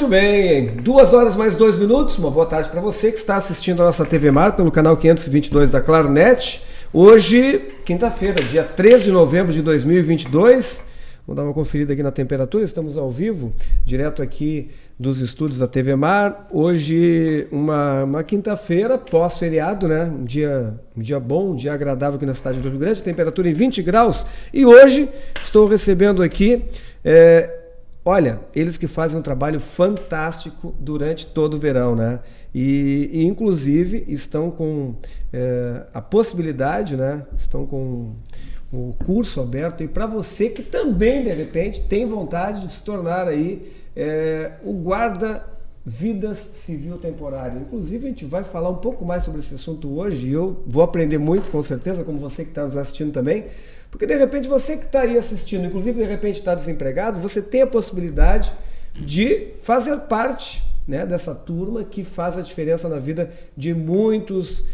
Muito bem, 2 horas mais 2 minutos, uma boa tarde para você que está assistindo a nossa TV Mar pelo canal 522 da Claronet. Hoje, quinta-feira, dia 3 de novembro de 2022, vamos dar uma conferida aqui na temperatura, estamos ao vivo, direto aqui dos estúdios da TV Mar. Hoje, uma quinta-feira, pós-feriado, né? Um dia bom, um dia agradável aqui na cidade do Rio Grande, temperatura em 20 graus. E hoje estou recebendo aqui... Olha, eles que fazem um trabalho fantástico durante todo o verão, né? E inclusive estão com a possibilidade, né? Estão com o curso aberto. E para você que também, de repente, tem vontade de se tornar aí o guarda-vidas civil temporário. Inclusive, a gente vai falar um pouco mais sobre esse assunto hoje. E eu vou aprender muito, com certeza, como você que está nos assistindo também. Porque de repente você que está aí assistindo, inclusive de repente está desempregado, você tem a possibilidade de fazer parte, né, dessa turma que faz a diferença na vida de muitas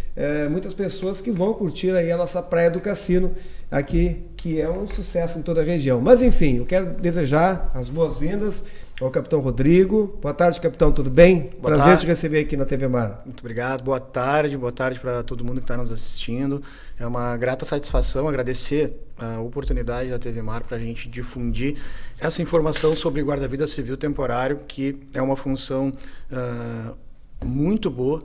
pessoas que vão curtir aí a nossa Praia do Cassino aqui, que é um sucesso em toda a região. Mas enfim, eu quero desejar as boas-vindas ao Capitão Rodrigo. Boa tarde, capitão, tudo bem? Boa Prazer tarde. te receber aqui na TV Mar. Muito obrigado, boa tarde para todo mundo que está nos assistindo. É uma grata satisfação agradecer a oportunidade da TV Mar para a gente difundir essa informação sobre guarda-vida civil temporário, que é uma função muito boa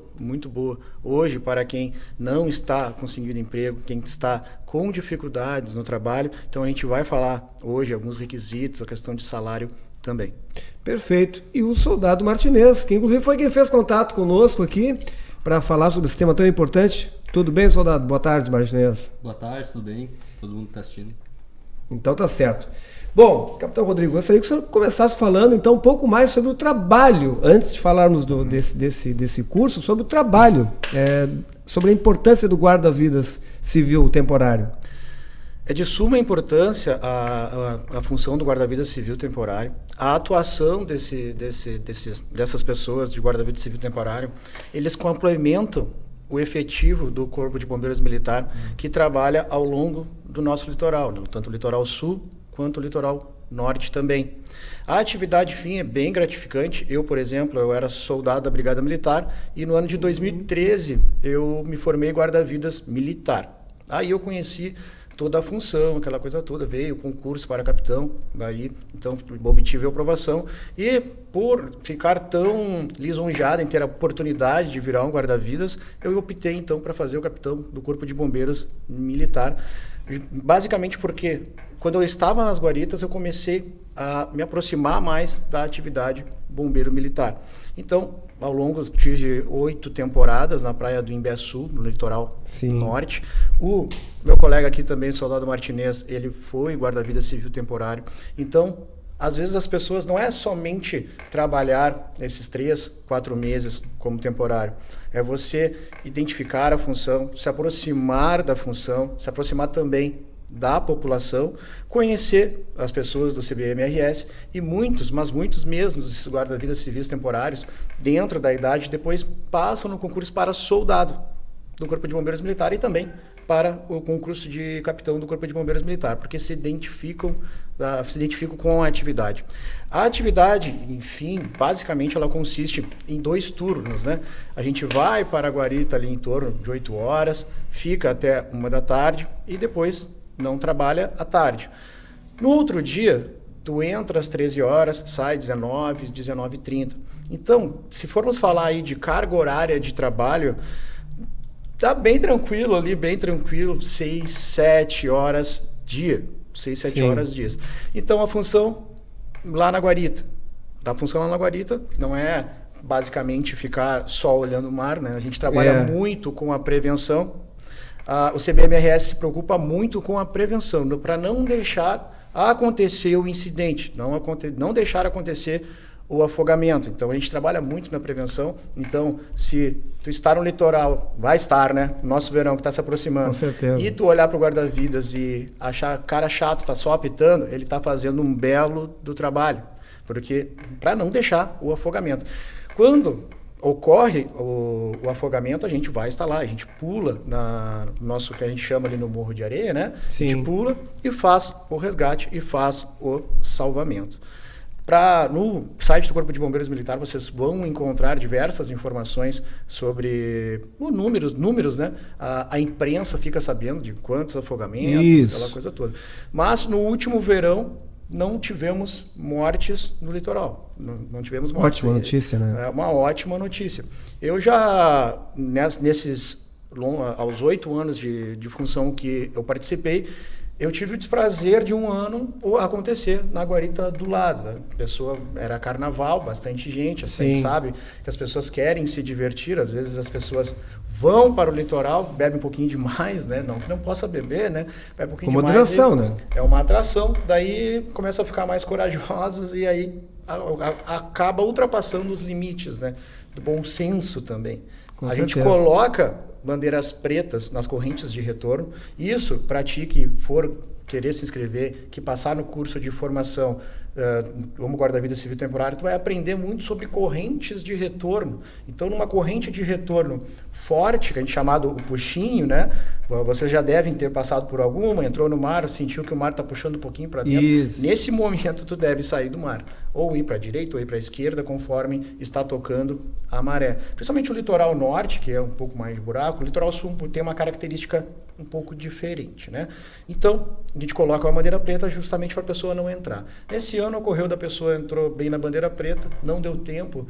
hoje para quem não está conseguindo emprego, quem está com dificuldades no trabalho. Então a gente vai falar hoje alguns requisitos, a questão de salário também. Perfeito. E o soldado Martinez, que inclusive foi quem fez contato conosco aqui para falar sobre esse tema tão importante. Tudo bem, soldado? Boa tarde, Martinez. Boa tarde, tudo bem? Todo mundo que está assistindo. Então tá certo. Bom, Capitão Rodrigo, gostaria que o senhor começasse falando então um pouco mais sobre o trabalho, antes de falarmos desse curso, sobre o trabalho, sobre a importância do guarda-vidas civil temporário. É de suma importância a função do guarda-vidas civil temporário, a atuação dessas pessoas de guarda-vidas civil temporário. Eles complementam o efetivo do Corpo de Bombeiros Militar, que trabalha ao longo do nosso litoral, né? Tanto o litoral sul quanto o litoral norte também. A atividade fim é bem gratificante. Eu, por exemplo, eu era soldado da Brigada Militar e no ano de 2013 eu me formei guarda-vidas militar. Aí eu conheci toda a função, aquela coisa toda, veio o concurso para capitão, daí então obtive a aprovação e por ficar tão lisonjeado em ter a oportunidade de virar um guarda-vidas, eu optei então para fazer o capitão do Corpo de Bombeiros Militar, basicamente porque quando eu estava nas guaritas eu comecei a me aproximar mais da atividade bombeiro militar. Então, ao longo de 8 temporadas na praia do Imbiaçu, no litoral norte. O meu colega aqui também, o soldado Martinez, ele foi guarda-vidas civil temporário. Então, às vezes as pessoas não é somente trabalhar esses 3, 4 meses como temporário. É você identificar a função, se aproximar da função, se aproximar também da população, conhecer as pessoas do CBMRS e muitos mesmo desses guarda-vidas civis temporários, dentro da idade, depois passam no concurso para soldado do Corpo de Bombeiros Militar e também para o concurso de capitão do Corpo de Bombeiros Militar, porque se identificam com a atividade. A atividade, enfim, basicamente ela consiste em 2 turnos, né? A gente vai para a guarita ali em torno de 8 horas, fica até 1 da tarde e depois não trabalha à tarde. No outro dia, tu entra às 13 horas, sai 19, 19h30. Então, se formos falar aí de carga horária de trabalho, tá bem tranquilo ali, 6, 7 horas dia. 6, 7 horas dias. Então, a função lá na guarita. A função lá na guarita não é basicamente ficar só olhando o mar, né? A gente trabalha muito com a prevenção. O CBMRS se preocupa muito com a prevenção, para não deixar acontecer o incidente, não deixar acontecer o afogamento. Então a gente trabalha muito na prevenção. Então, se tu estar no litoral, vai estar, né? Nosso verão que está se aproximando. Com certeza. E tu olhar para o guarda-vidas e achar cara chato, tá só apitando, ele está fazendo um belo do trabalho, porque para não deixar o afogamento. Quando ocorre o afogamento, a gente vai estar lá, a gente pula na nosso que a gente chama ali no morro de areia, né? Sim. A gente pula e faz o resgate e faz o salvamento. No site do Corpo de Bombeiros Militar vocês vão encontrar diversas informações sobre números, né? A imprensa fica sabendo de quantos afogamentos, aquela coisa toda. Mas no último verão não tivemos mortes no litoral. Não tivemos mortes. Ótima notícia, né? É uma ótima notícia. Eu já, aos 8 anos de função que eu participei, eu tive o desprazer de um ano acontecer na guarita do lado. A pessoa era carnaval, bastante gente, assim, a gente sabe que as pessoas querem se divertir, às vezes as pessoas vão para o litoral, bebem um pouquinho demais, né? Não que não possa beber, né? Bebe um pouquinho com demais. Moderação, né? É uma atração, daí começa a ficar mais corajosos e aí acaba ultrapassando os limites, né? Do bom senso também. Com a certeza. gente coloca bandeiras pretas nas correntes de retorno. Isso, para ti que for querer se inscrever, que passar no curso de formação como guarda-vida civil temporário, tu vai aprender muito sobre correntes de retorno. Então, numa corrente de retorno forte, que a gente chamado o puxinho, né? Vocês já devem ter passado por alguma, entrou no mar, sentiu que o mar está puxando um pouquinho para dentro. Isso. Nesse momento, tu deve sair do mar. Ou ir para a direita, ou ir para a esquerda, conforme está tocando a maré. Principalmente o litoral norte, que é um pouco mais de buraco, o litoral sul tem uma característica um pouco diferente, né? Então, a gente coloca a bandeira preta justamente para a pessoa não entrar. Nesse ano ocorreu da pessoa, entrou bem na bandeira preta, não deu tempo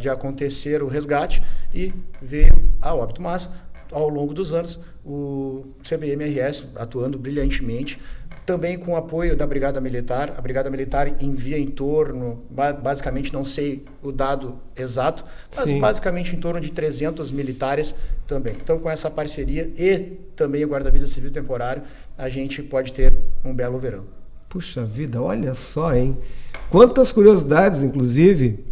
de acontecer o resgate e veio a óbito. Mas, ao longo dos anos, o CBMRS atuando brilhantemente, também com o apoio da Brigada Militar. A Brigada Militar envia em torno, basicamente não sei o dado exato, mas basicamente em torno de 300 militares também. Então, com essa parceria e também o Guarda-Vida Civil Temporário, a gente pode ter um belo verão. Puxa vida, olha só, hein? Quantas curiosidades, inclusive,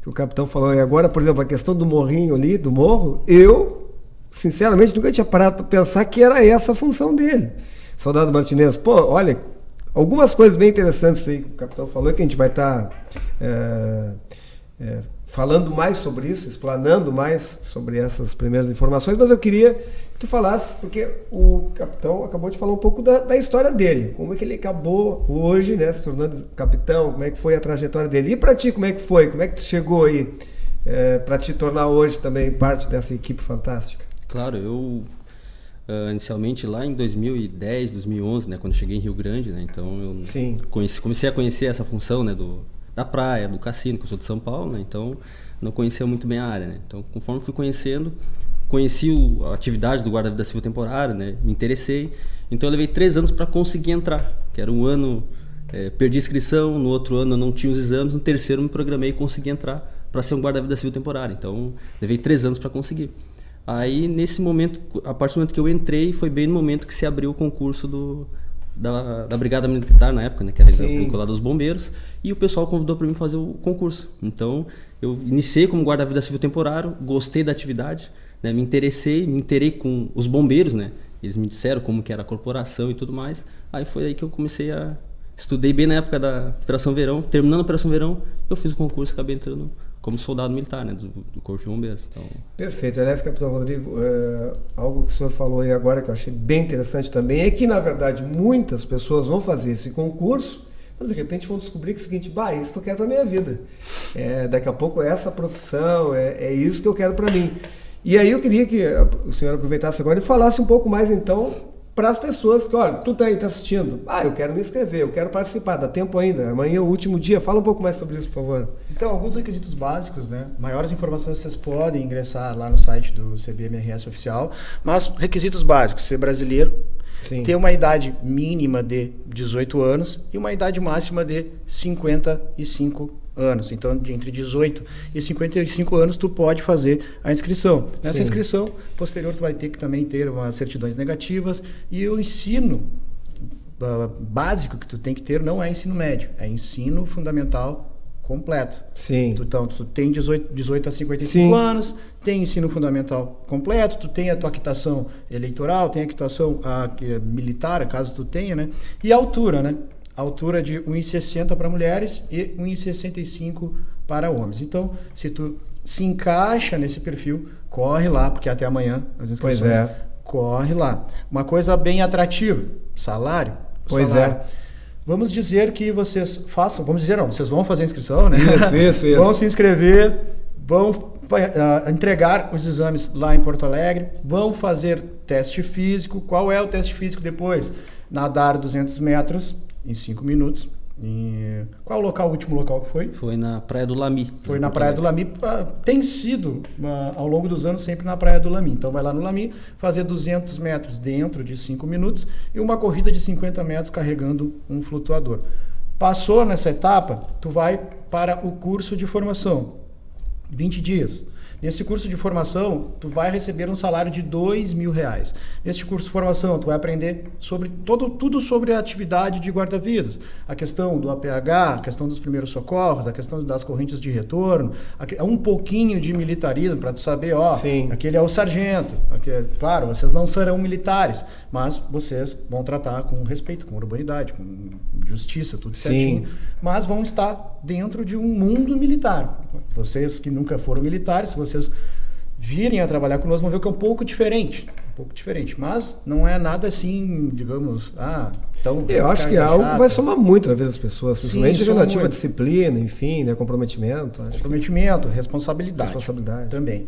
que o capitão falou. E agora, por exemplo, a questão do morrinho ali, do morro, eu, sinceramente, nunca tinha parado para pensar que era essa a função dele. Soldado Martinez, pô, olha, algumas coisas bem interessantes aí que o capitão falou, que a gente vai estar falando mais sobre isso, explanando mais sobre essas primeiras informações, mas eu queria que tu falasse, porque o capitão acabou de falar um pouco da história dele, como é que ele acabou hoje, né, se tornando capitão, como é que foi a trajetória dele. E para ti, como é que foi? Como é que tu chegou aí para te tornar hoje também parte dessa equipe fantástica? Claro, eu inicialmente lá em 2010, 2011, né, quando eu cheguei em Rio Grande, né, então eu comecei a conhecer essa função, né, da praia, do cassino, que eu sou de São Paulo, né, então não conhecia muito bem a área, né, então conforme fui conhecendo, conheci a atividade do Guarda-Vida Civil Temporário, né, me interessei, então eu levei 3 anos para conseguir entrar, que era um ano, perdi a inscrição, no outro ano eu não tinha os exames, no terceiro me programei e consegui entrar para ser um Guarda-Vida Civil Temporário, então levei 3 anos para conseguir. Aí, nesse momento, a partir do momento que eu entrei, foi bem no momento que se abriu o concurso da Brigada Militar na época, né, que era vinculado aos bombeiros, e o pessoal convidou para mim fazer o concurso. Então, eu iniciei como guarda-vida civil temporário, gostei da atividade, né, me interei com os bombeiros, né, eles me disseram como que era a corporação e tudo mais. Aí foi aí que eu comecei estudei bem na época da Operação Verão, terminando a Operação Verão, eu fiz o concurso e acabei entrando como soldado militar, né, do Corpo de Bombeiros. Então... Perfeito. Aliás, capitão Rodrigo, algo que o senhor falou aí agora que eu achei bem interessante também é que, na verdade, muitas pessoas vão fazer esse concurso, mas de repente vão descobrir que é o seguinte, é isso que eu quero para minha vida. Daqui a pouco essa profissão, é isso que eu quero para mim. E aí eu queria que o senhor aproveitasse agora e falasse um pouco mais, então, para as pessoas que, olha, tu tá assistindo, eu quero me inscrever, eu quero participar, dá tempo ainda, amanhã é o último dia, fala um pouco mais sobre isso, por favor. Então, alguns requisitos básicos, né? Maiores informações vocês podem ingressar lá no site do CBMRS oficial, mas requisitos básicos, ser brasileiro, ter uma idade mínima de 18 anos e uma idade máxima de 55 anos. Então, entre 18 e 55 anos, tu pode fazer a inscrição. Nessa inscrição, posterior, tu vai ter que também ter umas certidões negativas e o ensino básico que tu tem que ter não é ensino médio, é ensino fundamental completo. Então, tu tem 18 a 55 anos, tem ensino fundamental completo, tu tem a tua quitação eleitoral, tem a quitação militar, caso tu tenha, né? E a altura, né? Altura de 1,60 para mulheres e 1,65 para homens. Então, se tu se encaixa nesse perfil, corre lá, porque até amanhã as inscrições, corre lá. Uma coisa bem atrativa, salário. Vamos dizer que vocês façam, vocês vão fazer a inscrição, né? Isso. Vão se inscrever, vão entregar os exames lá em Porto Alegre, vão fazer teste físico. Qual é o teste físico depois? Nadar 200 metros em 5 minutos. Qual o último local que foi? Foi na Praia do Lamy. Foi na Praia do Lamy. Tem sido, ao longo dos anos, sempre na Praia do Lamy. Então vai lá no Lamy, fazer 200 metros dentro de 5 minutos e uma corrida de 50 metros carregando um flutuador. Passou nessa etapa, tu vai para o curso de formação. 20 dias. Nesse curso de formação, tu vai receber um salário de R$2.000. Nesse curso de formação, tu vai aprender sobre tudo sobre a atividade de guarda-vidas. A questão do APH, a questão dos primeiros socorros, a questão das correntes de retorno, um pouquinho de militarismo para tu saber, aquele é o sargento. Claro, vocês não serão militares, mas vocês vão tratar com respeito, com urbanidade, com justiça, tudo certinho. Mas vão estar dentro de um mundo militar. Vocês que nunca foram militares, se vocês virem a trabalhar conosco, vão ver que é um pouco diferente, mas não é nada assim, digamos, então... Eu acho que é algo que vai somar muito na vida das pessoas, principalmente relativo à disciplina, enfim, né, comprometimento. Comprometimento, responsabilidade também.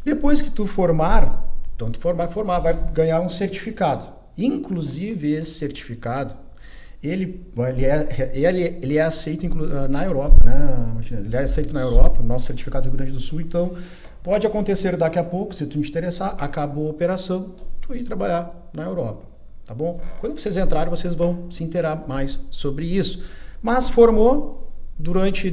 Depois que tu formar, vai ganhar um certificado. Inclusive, esse certificado, ele é aceito na Europa, né, Martinez? Ele é aceito na Europa, nosso certificado do Rio Grande do Sul. Então, pode acontecer daqui a pouco, se tu te interessar, acabou a operação, tu ir trabalhar na Europa, tá bom? Quando vocês entrarem, vocês vão se inteirar mais sobre isso. Mas formou de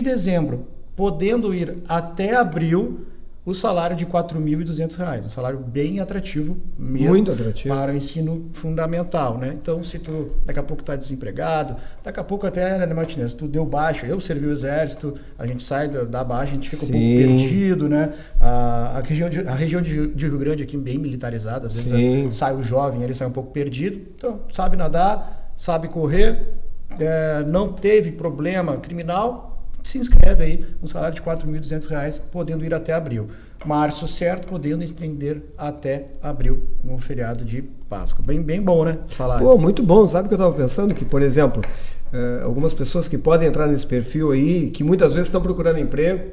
dezembro, podendo ir até abril, o salário de R$4.200, um salário bem atrativo mesmo. Muito atrativo. Para o ensino fundamental, né? Então, se tu daqui a pouco está desempregado, daqui a pouco até, né, Martinez, tu deu baixa, eu servi o exército, a gente sai da baixa, a gente fica um pouco perdido, né? A região de Rio Grande aqui bem militarizada, às vezes sai o jovem, ele sai um pouco perdido, então sabe nadar, sabe correr, não teve problema criminal, se inscreve aí, um salário de R$4.200, podendo ir até abril. Março certo, podendo estender até abril, no feriado de Páscoa. Bem bom, né? Salário. Pô, muito bom. Sabe o que eu estava pensando? Que, por exemplo, algumas pessoas que podem entrar nesse perfil aí, que muitas vezes estão procurando emprego,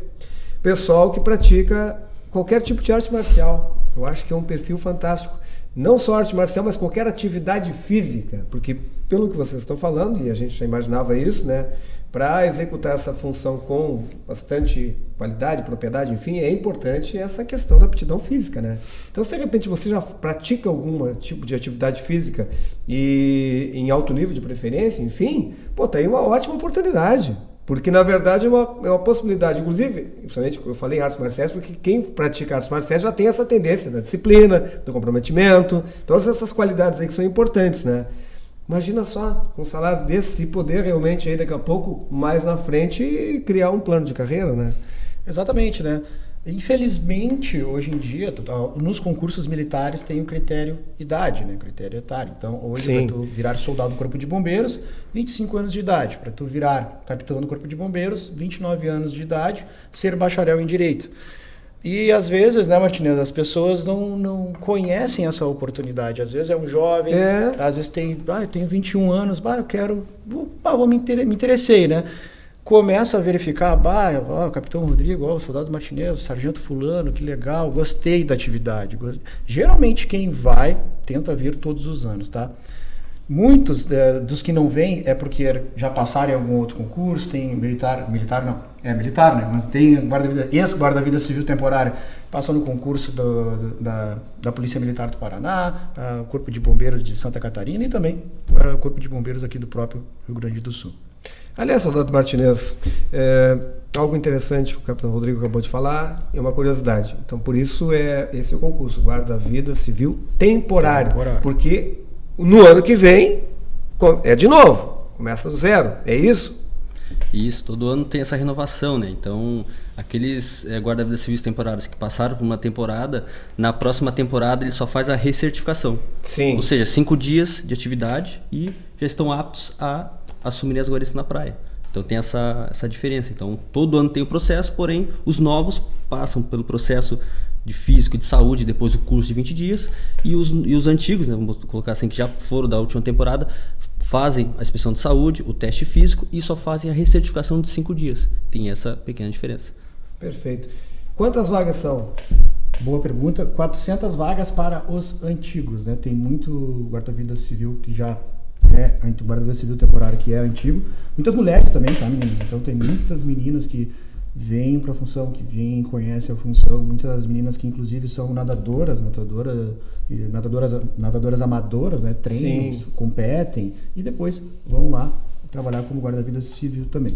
pessoal que pratica qualquer tipo de arte marcial. Eu acho que é um perfil fantástico. Não só arte marcial, mas qualquer atividade física. Porque, pelo que vocês estão falando, e a gente já imaginava isso, né? Para executar essa função com bastante qualidade, propriedade, enfim, é importante essa questão da aptidão física, né? Então, se de repente você já pratica algum tipo de atividade física e em alto nível de preferência, enfim, tá aí uma ótima oportunidade. Porque, na verdade, é uma possibilidade, inclusive, principalmente eu falei em artes marciais, porque quem pratica artes marciais já tem essa tendência da disciplina, do comprometimento, todas essas qualidades aí que são importantes, né? Imagina só, um salário desse, e poder realmente aí daqui a pouco, mais na frente, criar um plano de carreira, né? Exatamente, né? Infelizmente, hoje em dia, nos concursos militares tem um critério idade, né? Critério etário. Então, hoje, para tu virar soldado do Corpo de Bombeiros, 25 anos de idade. Para tu virar capitão do Corpo de Bombeiros, 29 anos de idade, ser bacharel em Direito. E às vezes, né, Martinez, as pessoas não conhecem essa oportunidade. Às vezes é um jovem, às vezes eu tenho 21 anos, me interessei, né? Começa a verificar, o Capitão Rodrigo, o Soldado Martinez, o Sargento Fulano, que legal, gostei da atividade. Geralmente quem vai, tenta vir todos os anos, tá? Muitos dos que não vêm é porque já passaram em algum outro concurso, tem militar não, mas tem ex-guarda-vida civil temporário, passou no concurso da Polícia Militar do Paraná, o Corpo de Bombeiros de Santa Catarina e também o Corpo de Bombeiros aqui do próprio Rio Grande do Sul. Aliás, Soldado Martinez, algo interessante que o Capitão Rodrigo acabou de falar, é uma curiosidade. Então, por isso, esse é o concurso, Guarda-Vida Civil Temporário. Porque no ano que vem, é de novo, começa do zero, é isso? Isso, todo ano tem essa renovação, né? Então, aqueles guarda-vidas civis temporários que passaram por uma temporada, na próxima temporada ele só faz a recertificação. Sim. Ou seja, 5 dias de atividade e já estão aptos a assumir as guaridas na praia. Então tem essa diferença. Então, todo ano tem o processo, porém, os novos passam pelo processo de físico e de saúde, depois o curso de 20 dias, e os antigos, né, vamos colocar assim, que já foram da última temporada, fazem a inspeção de saúde, o teste físico e só fazem a recertificação de 5 dias. Tem essa pequena diferença. Perfeito. Quantas vagas são? Boa pergunta. 400 vagas para os antigos, né? Tem muito guarda-vida civil que já é guarda-vida civil temporário que é antigo. Muitas mulheres também, tá, meninas? Então tem muitas meninas que vêm para a função, que vêm, conhecem a função. Muitas meninas que inclusive são nadadoras amadoras, né? Treinam, competem e depois vão lá trabalhar como guarda-vida civil também.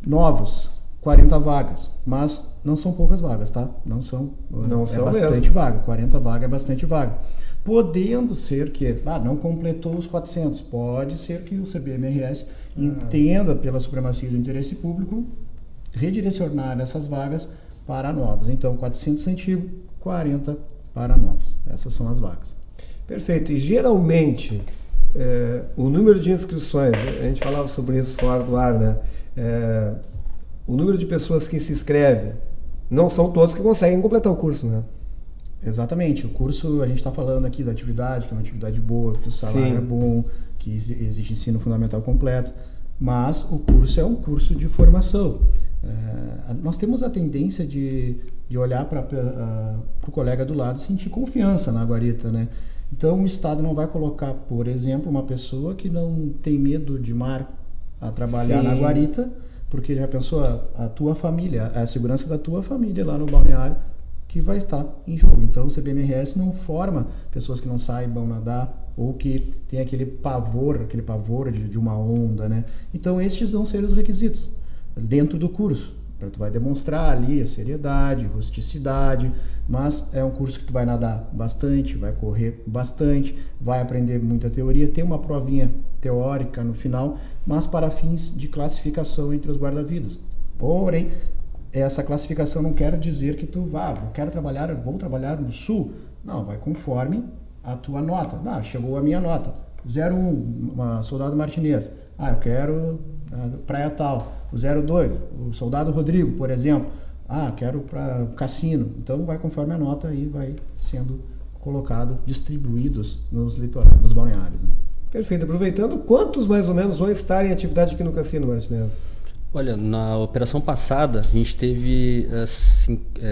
Novos, 40 vagas, mas não são poucas vagas, tá? Não são bastante mesmo. Vaga, 40 vagas é bastante vaga. Podendo ser que, não completou os 400, pode ser que o CBMRS entenda pela supremacia do interesse público redirecionar essas vagas para novos. Então, 400 antigos, 40 para novos. Essas são as vagas. Perfeito. E geralmente, o número de inscrições, a gente falava sobre isso fora do ar, né? O número de pessoas que se inscrevem, não são todos que conseguem completar o curso, né? Exatamente. O curso, a gente está falando aqui da atividade, que é uma atividade boa, que o salário é bom, que existe ensino fundamental completo, mas o curso é um curso de formação. Nós temos a tendência de olhar para o colega do lado e sentir confiança na guarita, né? Então, o Estado não vai colocar, por exemplo, uma pessoa que não tem medo de mar a trabalhar na guarita, porque já pensou a tua família, a segurança da tua família lá no balneário que vai estar em jogo. Então o CBMRS não forma pessoas que não saibam nadar ou que tem aquele pavor de uma onda, né? Então estes vão ser os requisitos dentro do curso. Tu vai demonstrar ali a seriedade, rusticidade, mas é um curso que tu vai nadar bastante, vai correr bastante, vai aprender muita teoria, tem uma provinha teórica no final, mas para fins de classificação entre os guarda-vidas. Porém, essa classificação não quer dizer que tu vou trabalhar no Sul. Não, vai conforme a tua nota. Chegou a minha nota, 01, soldado Martinez. Eu quero praia tal. O 02, o soldado Rodrigo, por exemplo. Quero para Cassino. Então vai conforme a nota e vai sendo colocado, distribuídos nos litorais, nos balneários, né? Perfeito. Aproveitando, quantos mais ou menos vão estar em atividade aqui no Cassino, Martinez? Olha, na operação passada a gente teve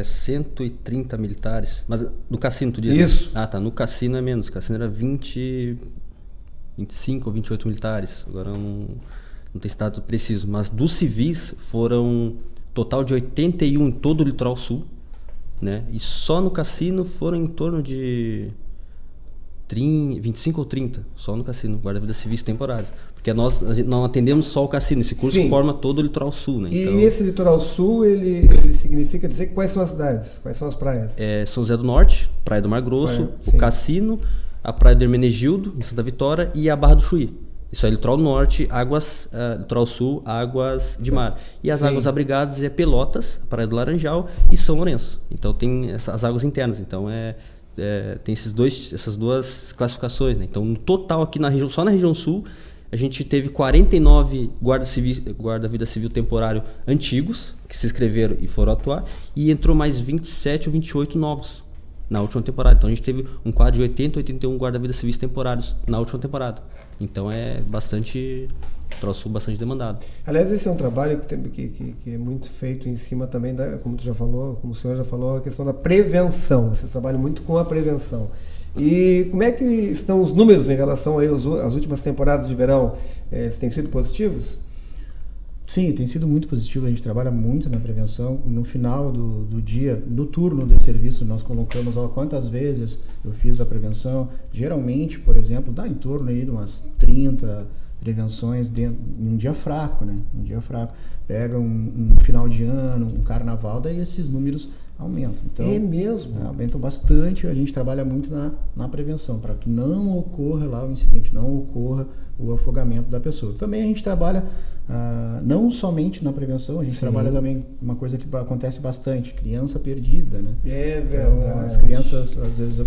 130 militares, mas no Cassino tu diz? Isso. Tá, no Cassino é menos, o Cassino era 25 ou 28 militares, agora não tem estado preciso, mas dos civis foram total de 81 em todo o litoral sul, né? E só no Cassino foram em torno de 25 ou 30, só no Cassino, guarda-vidas civis temporários. Porque nós não atendemos só o Cassino, esse curso forma todo o litoral sul, né? Então, e esse litoral sul, ele significa dizer quais são as cidades, quais são as praias? São José do Norte, Praia do Mar Grosso, o Cassino, a Praia do Hermenegildo, em Santa Vitória, e a Barra do Chuí. Isso é litoral norte, litoral sul, águas de mar. E as águas abrigadas é Pelotas, Praia do Laranjal e São Lourenço. Então tem as águas internas, então tem essas duas classificações, né? Então no total aqui na região, só na região sul, a gente teve 49 guarda-vida civil temporário antigos que se inscreveram e foram atuar, e entrou mais 27 ou 28 novos na última temporada. Então a gente teve um quadro de 80 ou 81 guarda-vida civis temporários na última temporada. Então é bastante demandado. Aliás, esse é um trabalho que é muito feito em cima também como o senhor já falou, a questão da prevenção. Vocês trabalham muito com a prevenção. E como é que estão os números em relação aí às últimas temporadas de verão? Eles têm sido positivos? Sim, tem sido muito positivo. A gente trabalha muito na prevenção. No final do dia, no turno de serviço, nós colocamos quantas vezes eu fiz a prevenção. Geralmente, por exemplo, dá em torno aí de umas 30 prevenções em um dia fraco, né? Um dia fraco. Pega um final de ano, um carnaval, daí esses números aumentam. Então, é mesmo? Aumentam bastante. A gente trabalha muito na prevenção, para que não ocorra lá o incidente, não ocorra o afogamento da pessoa. Também a gente trabalha não somente na prevenção, a gente trabalha também uma coisa que acontece bastante, criança perdida, né? É verdade. Então, as crianças, às vezes,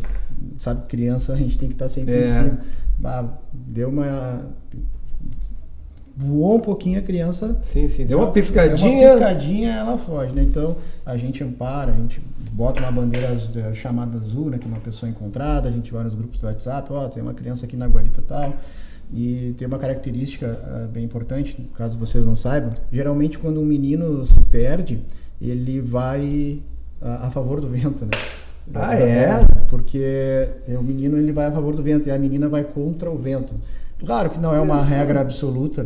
sabe, criança a gente tem que estar sempre em cima. Voou um pouquinho a criança. Sim, deu uma piscadinha. Ela foge, né? Então a gente ampara, a gente bota uma bandeira chamada azul, né? Que é uma pessoa encontrada, a gente vai nos grupos do WhatsApp, tem uma criança aqui na guarita tal. E tem uma característica bem importante, caso vocês não saibam, geralmente quando um menino se perde, ele vai a favor do vento, né? Ah, é? Porque o menino ele vai a favor do vento e a menina vai contra o vento. Claro que não é uma regra absoluta,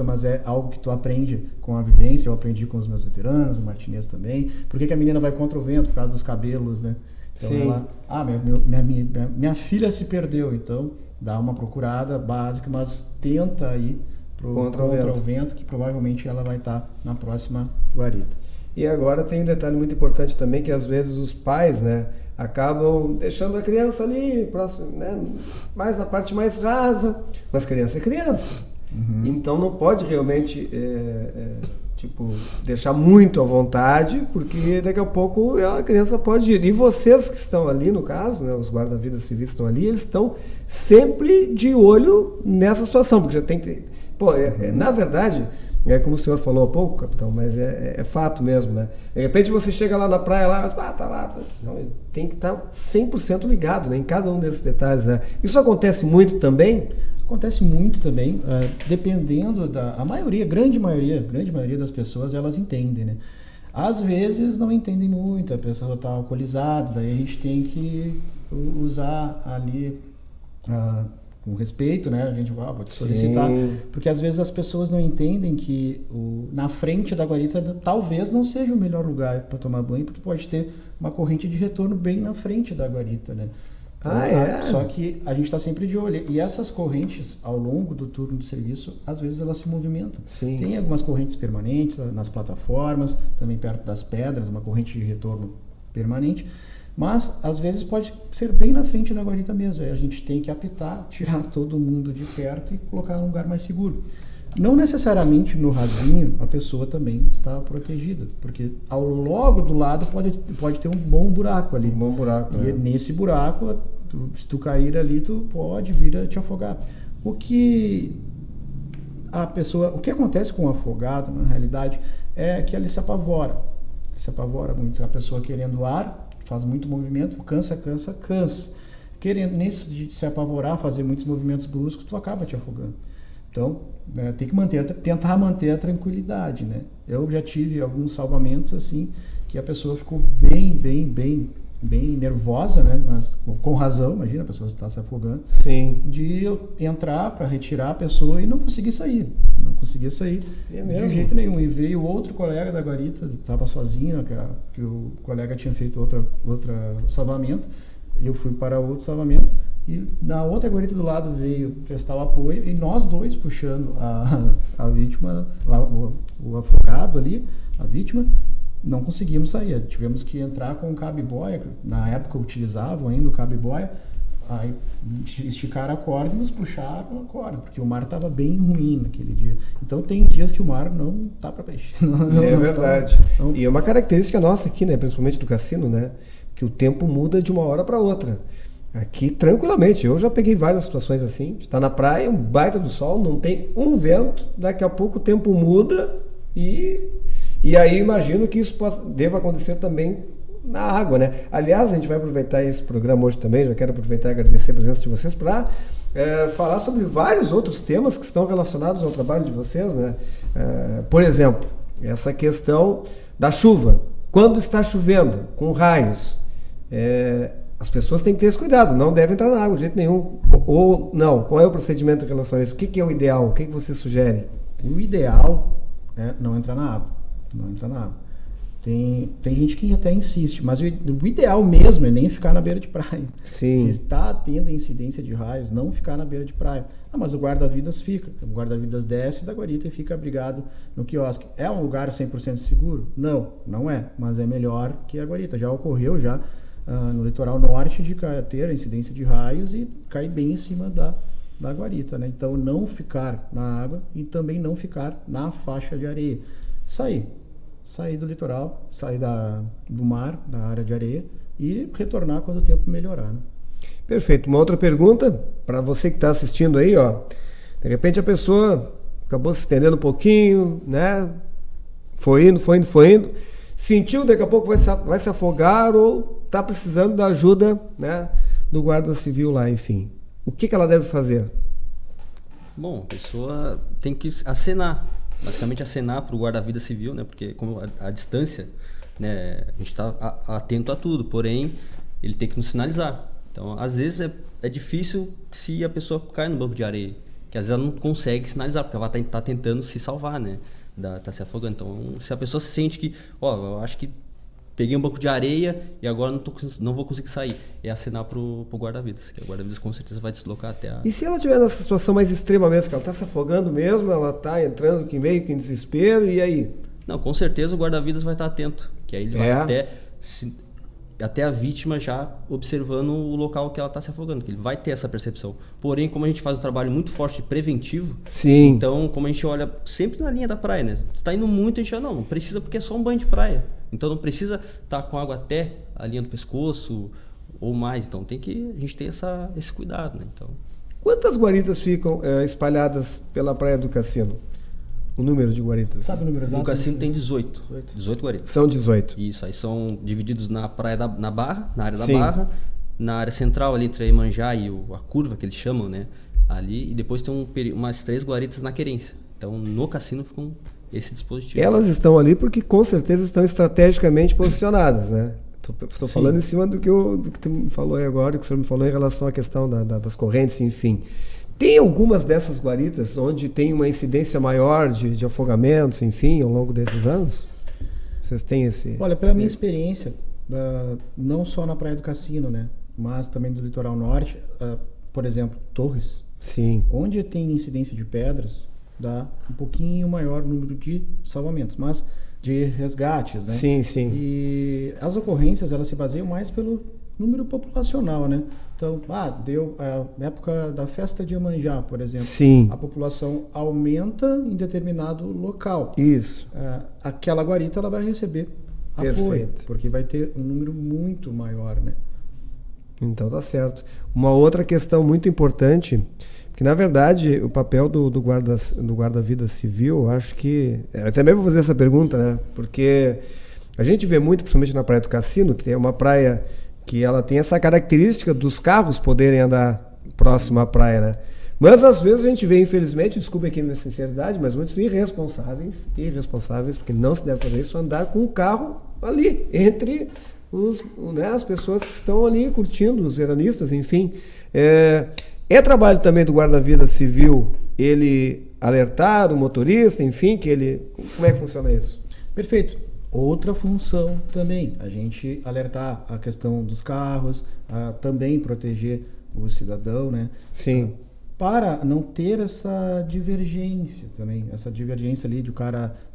mas é algo que tu aprende com a vivência. Eu aprendi com os meus veteranos, o Martinez também. Por que a menina vai contra o vento? Por causa dos cabelos, né? Então sim. Ela, minha filha se perdeu, então dá uma procurada básica, mas tenta ir contra o vento, que provavelmente ela vai estar na próxima guarita. E agora tem um detalhe muito importante também, que às vezes os pais, né, acabam deixando a criança ali, próximo, né, mais na parte mais rasa, mas criança é criança. Então não pode realmente deixar muito à vontade, porque daqui a pouco a criança pode ir. E vocês que estão ali, no caso, né, os guarda-vidas civis estão ali, eles estão sempre de olho nessa situação, porque já tem que... na verdade... É como o senhor falou há pouco, capitão, mas é fato mesmo, né? De repente você chega lá na praia, tá lá. Não, tem que estar 100% ligado, né, em cada um desses detalhes, né? Isso acontece muito também? Acontece muito também, dependendo a maioria, grande maioria das pessoas, elas entendem, né? Às vezes não entendem muito, a pessoa está alcoolizada, daí a gente tem que usar ali... com respeito, né? A gente vou te solicitar. Sim. Porque às vezes as pessoas não entendem que na frente da guarita talvez não seja o melhor lugar para tomar banho, porque pode ter uma corrente de retorno bem na frente da guarita, né? Então, só que a gente está sempre de olho. E essas correntes, ao longo do turno de serviço, às vezes elas se movimentam. Sim. Tem algumas correntes permanentes nas plataformas, também perto das pedras, uma corrente de retorno permanente. Mas, às vezes, pode ser bem na frente da guarita mesmo. Aí a gente tem que apitar, tirar todo mundo de perto e colocar num lugar mais seguro. Não necessariamente no rasinho a pessoa também está protegida, porque logo do lado pode ter um bom buraco ali. Um bom buraco. E nesse buraco, se tu cair ali, tu pode vir a te afogar. O que acontece com o afogado, na realidade, é que ele se apavora. Ele se apavora muito. A pessoa querendo ar, faz muito movimento, cansa. Querendo nisso de se apavorar, fazer muitos movimentos bruscos, tu acaba te afogando. Então, tem que tentar manter a tranquilidade, né? Eu já tive alguns salvamentos assim, que a pessoa ficou bem nervosa, né? Mas, com razão, imagina, a pessoa está se afogando. Sim. De eu entrar para retirar a pessoa e não conseguir sair. De jeito nenhum. E veio outro colega da guarita, estava sozinho, que o colega tinha feito outro salvamento. Eu fui para outro salvamento. E na outra guarita do lado veio prestar o apoio e nós dois puxando a vítima, o afogado ali, a vítima, não conseguimos sair. Tivemos que entrar com o cabe-boia, na época utilizavam ainda o cabe-boia, aí esticaram a corda e nos puxaram a corda, porque o mar estava bem ruim naquele dia. Então tem dias que o mar não tá para peixe. É verdade. E é uma característica nossa aqui, né, principalmente do cassino, né, que o tempo muda de uma hora para outra. Aqui, tranquilamente, eu já peguei várias situações assim, está na praia, um baita do sol, não tem um vento, daqui a pouco o tempo muda e aí imagino que isso deva acontecer também na água, né? Aliás, a gente vai aproveitar esse programa hoje também, já quero aproveitar e agradecer a presença de vocês para falar sobre vários outros temas que estão relacionados ao trabalho de vocês, né? Por exemplo, essa questão da chuva. Quando está chovendo, com raios, as pessoas têm que ter esse cuidado, não devem entrar na água de jeito nenhum. Ou não, qual é o procedimento em relação a isso? O que é o ideal? O que você sugere? O ideal é não entrar na água. Não entrar na água. Tem gente que até insiste, mas o ideal mesmo é nem ficar na beira de praia. Sim. Se está tendo incidência de raios, não ficar na beira de praia. Mas o guarda-vidas fica. O guarda-vidas desce da guarita e fica abrigado no quiosque. É um lugar 100% seguro? Não é. Mas é melhor que a guarita. Já ocorreu no litoral norte de ter a incidência de raios e cair bem em cima da guarita, né? Então não ficar na água e também não ficar na faixa de areia. Sair do litoral, sair do mar, da área de areia e retornar quando o tempo melhorar, né? Perfeito. Uma outra pergunta para você que está assistindo aí, ó. De repente a pessoa acabou se estendendo um pouquinho, né? Foi indo. Sentiu, daqui a pouco vai se afogar ou está precisando da ajuda, né, do guarda civil lá, enfim. O que ela deve fazer? Bom, a pessoa tem que acenar, basicamente acenar para o guarda-vida civil, né? Porque como a distância, né? A gente está atento a tudo, porém ele tem que nos sinalizar. Então, às vezes é difícil se a pessoa cai no banco de areia, que às vezes ela não consegue sinalizar, porque ela está tentando se salvar, né? Tá se afogando. Então, se a pessoa sente que, eu acho que peguei um banco de areia e agora não vou conseguir sair, é acenar pro guarda-vidas, que o guarda-vidas com certeza vai deslocar até a... E se ela estiver nessa situação mais extrema mesmo, que ela está se afogando mesmo, ela está entrando meio que em desespero, e aí? Não, com certeza o guarda-vidas vai estar atento, que aí ele vai até a vítima já observando o local que ela está se afogando, que ele vai ter essa percepção. Porém, como a gente faz um trabalho muito forte de preventivo, sim, então como a gente olha sempre na linha da praia, né? Você está indo muito, a gente não precisa porque é só um banho de praia. Então não precisa estar com água até a linha do pescoço ou mais. Então a gente tem esse cuidado, né? Então... Quantas guaritas ficam espalhadas pela Praia do Cassino? O número de guaritas? Sabe o número exato? No Cassino tem 18 guaritas. São 18. Isso, aí são divididos na praia na Barra, na área da Sim. Barra, na área central ali entre a Iemanjá e a curva que eles chamam, né? Ali, e depois tem umas 3 guaritas na Querência. Então no Cassino ficam esse dispositivo. Elas estão ali porque com certeza estão estrategicamente posicionadas, né? Estou falando em cima do que tu me falou aí agora, que o senhor me falou em relação à questão das correntes, enfim. Tem algumas dessas guaritas onde tem uma incidência maior de afogamentos, enfim, ao longo desses anos? Vocês têm esse... Olha, pela minha experiência, não só na Praia do Cassino, né? Mas também do litoral norte, por exemplo, Torres. Sim. Onde tem incidência de pedras, dá um pouquinho maior número de salvamentos, mas de resgates, né? Sim, sim. E as ocorrências, elas se baseiam mais pelo número populacional, né? Então, deu a época da festa de Iemanjá, por exemplo. Sim. A população aumenta em determinado local. Isso. Aquela guarita, ela vai receber apoio, Perfeito. porque vai ter um número muito maior, né? Então tá certo. Uma outra questão muito importante, que na verdade o papel do guarda-vida civil, eu acho que... Até mesmo vou fazer essa pergunta, né? Porque a gente vê muito, principalmente na Praia do Cassino, que é uma praia que ela tem essa característica dos carros poderem andar próximo à praia, né? Mas às vezes a gente vê, infelizmente, desculpe aqui a minha sinceridade, mas muitos irresponsáveis, porque não se deve fazer isso, andar com o carro ali, entre as pessoas que estão ali curtindo, os veranistas, enfim. É trabalho também do guarda-vida civil ele alertar o motorista, enfim, como é que funciona isso? Perfeito. Outra função também, a gente alertar a questão dos carros, também proteger o cidadão, né? Sim. Para não ter essa divergência também, essa divergência ali de o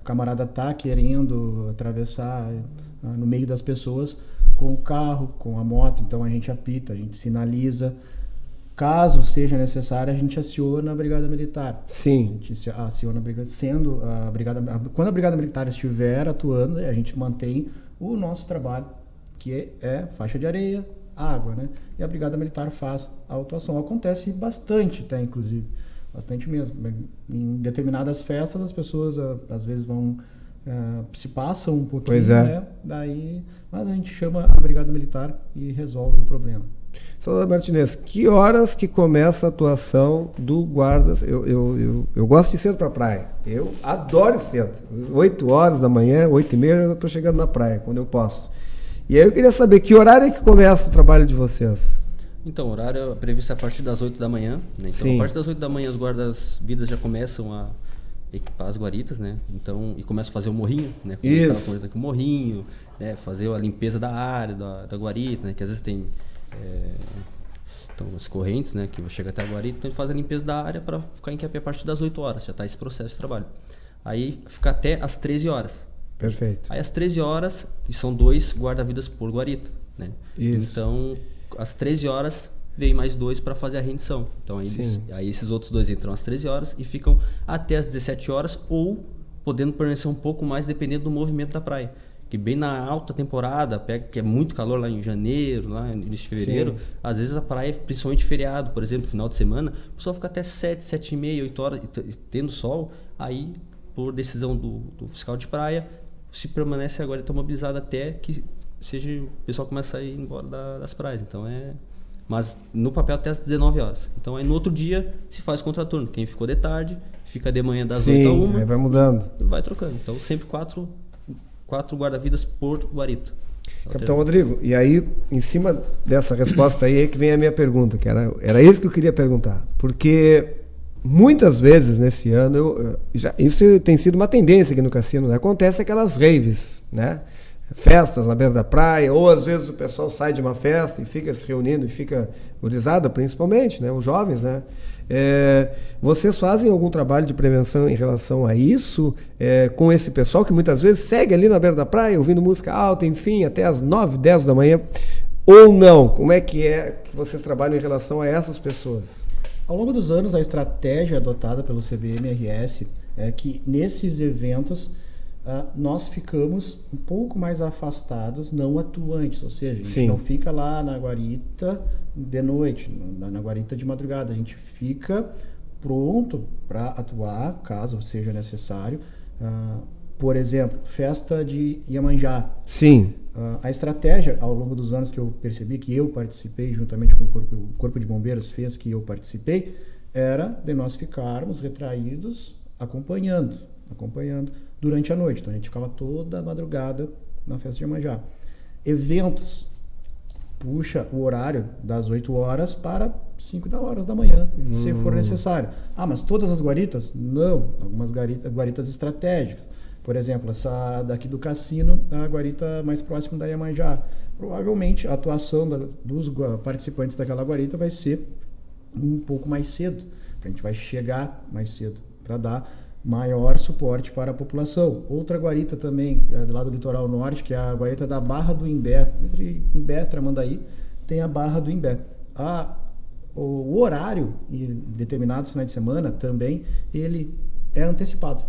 camarada tá querendo atravessar no meio das pessoas com o carro, com a moto, então a gente apita, a gente sinaliza. Caso seja necessário, a gente aciona a Brigada Militar. Sim. A gente aciona a Brigada, quando a Brigada Militar estiver atuando, a gente mantém o nosso trabalho, que é faixa de areia, água, né? E a Brigada Militar faz a atuação. Acontece bastante, até inclusive, bastante mesmo. Em determinadas festas, as pessoas às vezes se passam um pouquinho, pois é, né? Mas a gente chama a Brigada Militar e resolve o problema. Soldado Martinez, que horas que começa a atuação do guarda? Eu gosto de ir cedo para a praia. Eu adoro ir cedo. 8 horas da manhã, 8h30, eu estou chegando na praia, quando eu posso. E aí eu queria saber que horário é que começa o trabalho de vocês? Então, o horário é previsto a partir das 8 da manhã. Né? Então, sim, a partir das 8 da manhã, os guardas-vidas já começam a equipar as guaritas, né? Então, e começam a fazer o morrinho, né? Como isso. estava falando aqui, o morrinho, né? Fazer a limpeza da área, da guarita, né? Que às vezes tem... Então, as correntes, né, que chega até a guarita, então ele faz a limpeza da área para ficar em QAP a partir das 8 horas, já está esse processo de trabalho. Aí fica até às 13 horas. Perfeito. Aí às 13 horas, e são 2 guarda-vidas por guarita, né? Isso. Então, às 13 horas, vem mais 2 para fazer a rendição. Então, aí esses outros 2 entram às 13 horas e ficam até às 17 horas ou podendo permanecer um pouco mais dependendo do movimento da praia. Que bem na alta temporada, que é muito calor lá em janeiro, lá no início de fevereiro, sim, às vezes a praia, principalmente feriado, por exemplo, final de semana, o pessoal fica até 7, 7h30, 8 horas, tendo sol, aí, por decisão do fiscal de praia, se permanece agora mobilizado até que o pessoal começa a ir embora das praias. Então, mas no papel até às 19 horas. Então aí no outro dia se faz contraturno. Quem ficou de tarde, fica de manhã das 8 a 1. Aí vai mudando. Vai trocando. Então sempre quatro guarda-vidas por guarita. Capitão Rodrigo, e aí, em cima dessa resposta aí, é que vem a minha pergunta, que era isso que eu queria perguntar. Porque muitas vezes nesse ano, isso tem sido uma tendência aqui no cassino, né? Acontece aquelas raves, né? Festas na beira da praia, ou às vezes o pessoal sai de uma festa e fica se reunindo e fica gurizada, principalmente, né? Os jovens, né? Vocês fazem algum trabalho de prevenção em relação a isso, com esse pessoal que muitas vezes segue ali na beira da praia, ouvindo música alta, enfim, até as 9, 10 da manhã, ou não? Como é que vocês trabalham em relação a essas pessoas? Ao longo dos anos, a estratégia adotada pelo CBMRS é que nesses eventos nós ficamos um pouco mais afastados, não atuantes, ou seja, a gente não fica lá na guarita de noite, na guarita de madrugada, a gente fica pronto para atuar, caso seja necessário. Por exemplo, festa de Iemanjá. Sim. A estratégia, ao longo dos anos que eu percebi, que eu participei, juntamente com o Corpo de Bombeiros fez que eu participei, era de nós ficarmos retraídos, acompanhando durante a noite. Então a gente ficava toda a madrugada na festa de Iemanjá. Eventos, puxa o horário das 8 horas para 5 horas da manhã, se for necessário. Mas todas as guaritas? Não, algumas guaritas estratégicas. Por exemplo, essa daqui do cassino, a guarita mais próxima da Iemanjá. Provavelmente a atuação dos participantes daquela guarita vai ser um pouco mais cedo. A gente vai chegar mais cedo para dar maior suporte para a população. Outra guarita também, do lado do litoral norte, que é a guarita da Barra do Imbé. Entre Imbé e Tramandaí, tem a Barra do Imbé. O horário, em determinados finais de semana, também, ele é antecipado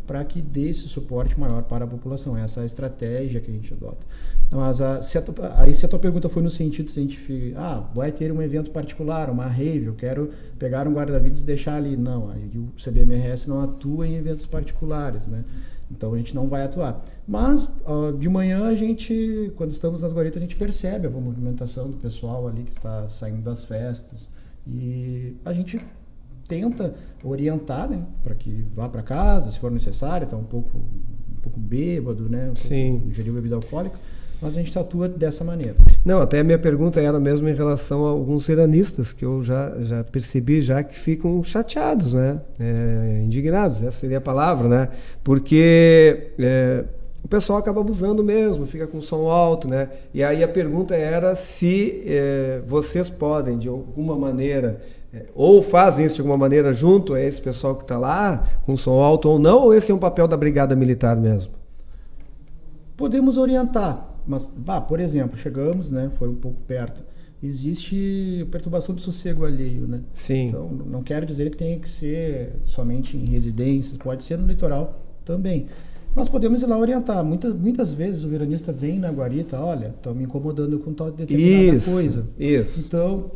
para que dê esse suporte maior para a população. Essa é a estratégia que a gente adota. Mas se a tua pergunta foi no sentido se a gente vai ter um evento particular, uma rave, eu quero pegar um guarda-vidas e deixar ali. Não, o CBMRS não atua em eventos particulares, né? Então a gente não vai atuar. Mas de manhã quando estamos nas guaritas, a gente percebe a movimentação do pessoal ali que está saindo das festas e a gente tenta orientar, né, para que vá para casa, se for necessário, está um pouco bêbado, né, ingeriu bebida alcoólica, mas a gente atua dessa maneira. Não, até a minha pergunta era mesmo em relação a alguns veranistas que eu já percebi que ficam chateados, né, indignados, essa seria a palavra, né, porque o pessoal acaba abusando mesmo, fica com som alto, né, e aí a pergunta era se vocês podem, de alguma maneira, ou fazem isso de alguma maneira junto a esse pessoal que está lá, com som alto ou não, ou esse é um papel da Brigada Militar mesmo? Podemos orientar, mas, por exemplo, chegamos, né, foi um pouco perto, existe perturbação do sossego alheio, né? Sim. Então, não quero dizer que tenha que ser somente em residências, pode ser no litoral também. Nós podemos ir lá orientar. Muitas vezes o veranista vem na guarita, olha, estão me incomodando com tal determinada coisa. Isso. Então,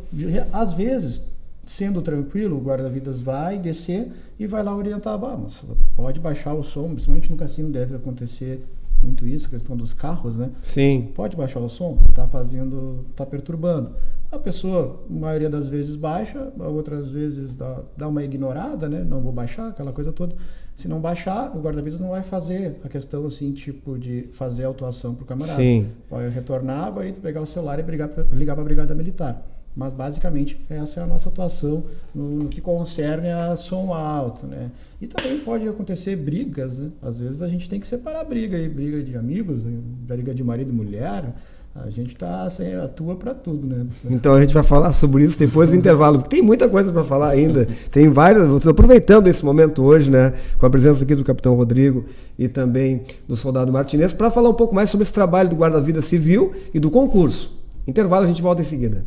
às vezes, sendo tranquilo, o guarda-vidas vai descer e vai lá orientar. Mas pode baixar o som, principalmente no cassino deve acontecer muito isso, a questão dos carros, né? Sim. Pode baixar o som? Tá perturbando. A pessoa, a maioria das vezes baixa, outras vezes dá uma ignorada, né? Não vou baixar, aquela coisa toda. Se não baixar, o guarda-vidas não vai fazer a questão assim, tipo, de fazer autuação pro camarada. Sim. Vai retornar a guarita, pegar o celular e ligar para a Brigada Militar. Mas, basicamente, essa é a nossa atuação no que concerne a som alto, né? E também pode acontecer brigas, né? Às vezes a gente tem que separar briga de amigos, briga de marido e mulher. A gente atua para tudo, né? Então a gente vai falar sobre isso depois do intervalo, porque tem muita coisa para falar ainda. Tem várias. Estou aproveitando esse momento hoje, né, com a presença aqui do Capitão Rodrigo e também do Soldado Martinez, para falar um pouco mais sobre esse trabalho do Guarda-Vida Civil e do concurso. Intervalo, a gente volta em seguida.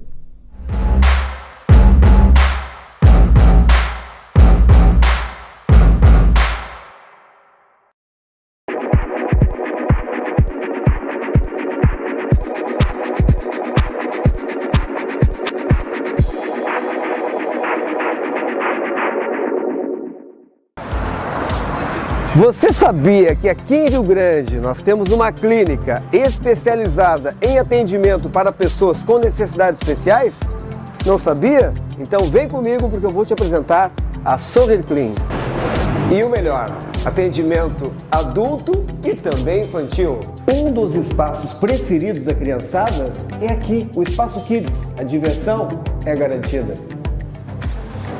Você sabia que aqui em Rio Grande nós temos uma clínica especializada em atendimento para pessoas com necessidades especiais? Não sabia? Então vem comigo porque eu vou te apresentar a SorriClean. E o melhor, atendimento adulto e também infantil. Um dos espaços preferidos da criançada é aqui, o Espaço Kids. A diversão é garantida.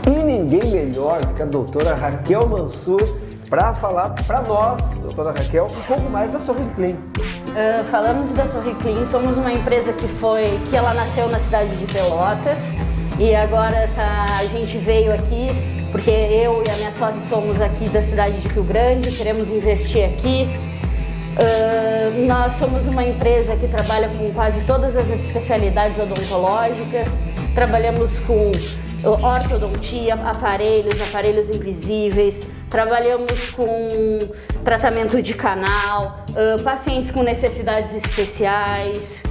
E ninguém melhor do que a doutora Raquel Mansur para falar para nós, doutora Raquel, um pouco mais da SorriClean. Falamos da SorriClean, somos uma empresa que ela nasceu na cidade de Pelotas e agora a gente veio aqui porque eu e a minha sócia somos aqui da cidade de Rio Grande, queremos investir aqui. Nós somos uma empresa que trabalha com quase todas as especialidades odontológicas, trabalhamos com ortodontia, aparelhos invisíveis, trabalhamos com tratamento de canal, pacientes com necessidades especiais,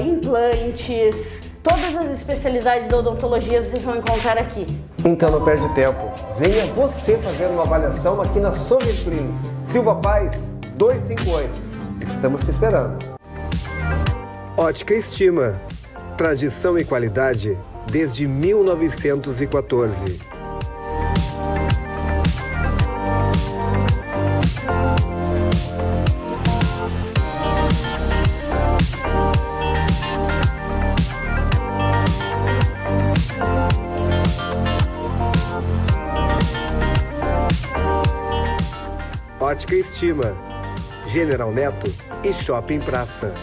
implantes, todas as especialidades da odontologia vocês vão encontrar aqui. Então não perde tempo, venha você fazer uma avaliação aqui na SorriClean, Silva Paz 258, estamos te esperando. Ótica Estima, tradição e qualidade desde 1914. Ótica Estima, General Neto e Shopping Praça.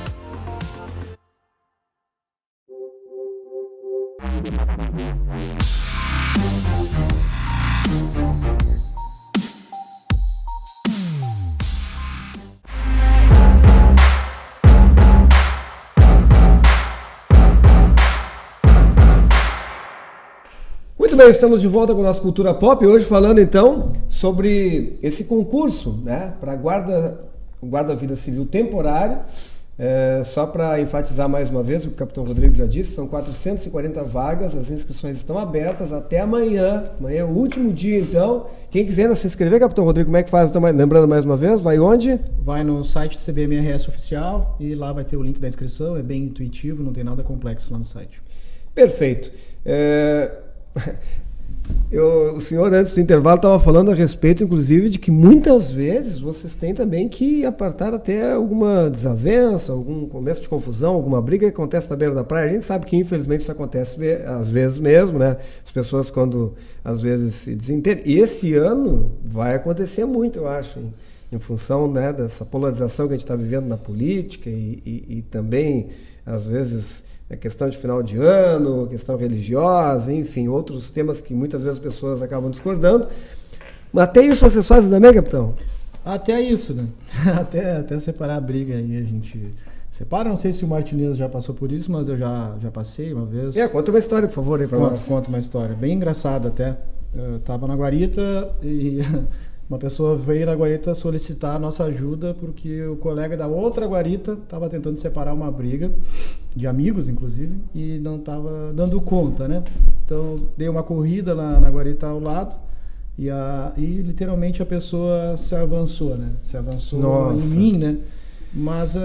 Muito bem, estamos de volta com a nossa Cultura Pop, hoje falando então sobre esse concurso, né, para guarda-vida civil temporário. Só para enfatizar mais uma vez o que o Capitão Rodrigo já disse, são 440 vagas, as inscrições estão abertas até amanhã. Amanhã é o último dia, então. Quem quiser ainda se inscrever, Capitão Rodrigo, como é que faz? Então, lembrando mais uma vez, vai onde? Vai no site do CBMRS oficial e lá vai ter o link da inscrição, é bem intuitivo, não tem nada complexo lá no site. Perfeito. O senhor, antes do intervalo, estava falando a respeito, inclusive, de que muitas vezes vocês têm também que apartar até alguma desavença, algum começo de confusão, alguma briga que acontece na beira da praia. A gente sabe que, infelizmente, isso acontece às vezes mesmo, né? As pessoas, quando às vezes se desentendem. E esse ano vai acontecer muito, eu acho, em função, né, dessa polarização que a gente está vivendo na política e também, às vezes, a questão de final de ano, questão religiosa, enfim, outros temas que muitas vezes as pessoas acabam discordando. Mas até isso vocês fazem também, capitão? Até isso, né? Até separar a briga aí a gente separa. Não sei se o Martinez já passou por isso, mas eu já passei uma vez. Conta uma história, por favor, aí pra nós. Conta uma história, bem engraçada até. Eu tava na guarita e uma pessoa veio na guarita solicitar a nossa ajuda porque o colega da outra guarita estava tentando separar uma briga, de amigos inclusive, e não estava dando conta, né? Então dei uma corrida lá na guarita ao lado e literalmente a pessoa se avançou, né? Se avançou em mim, né? Mas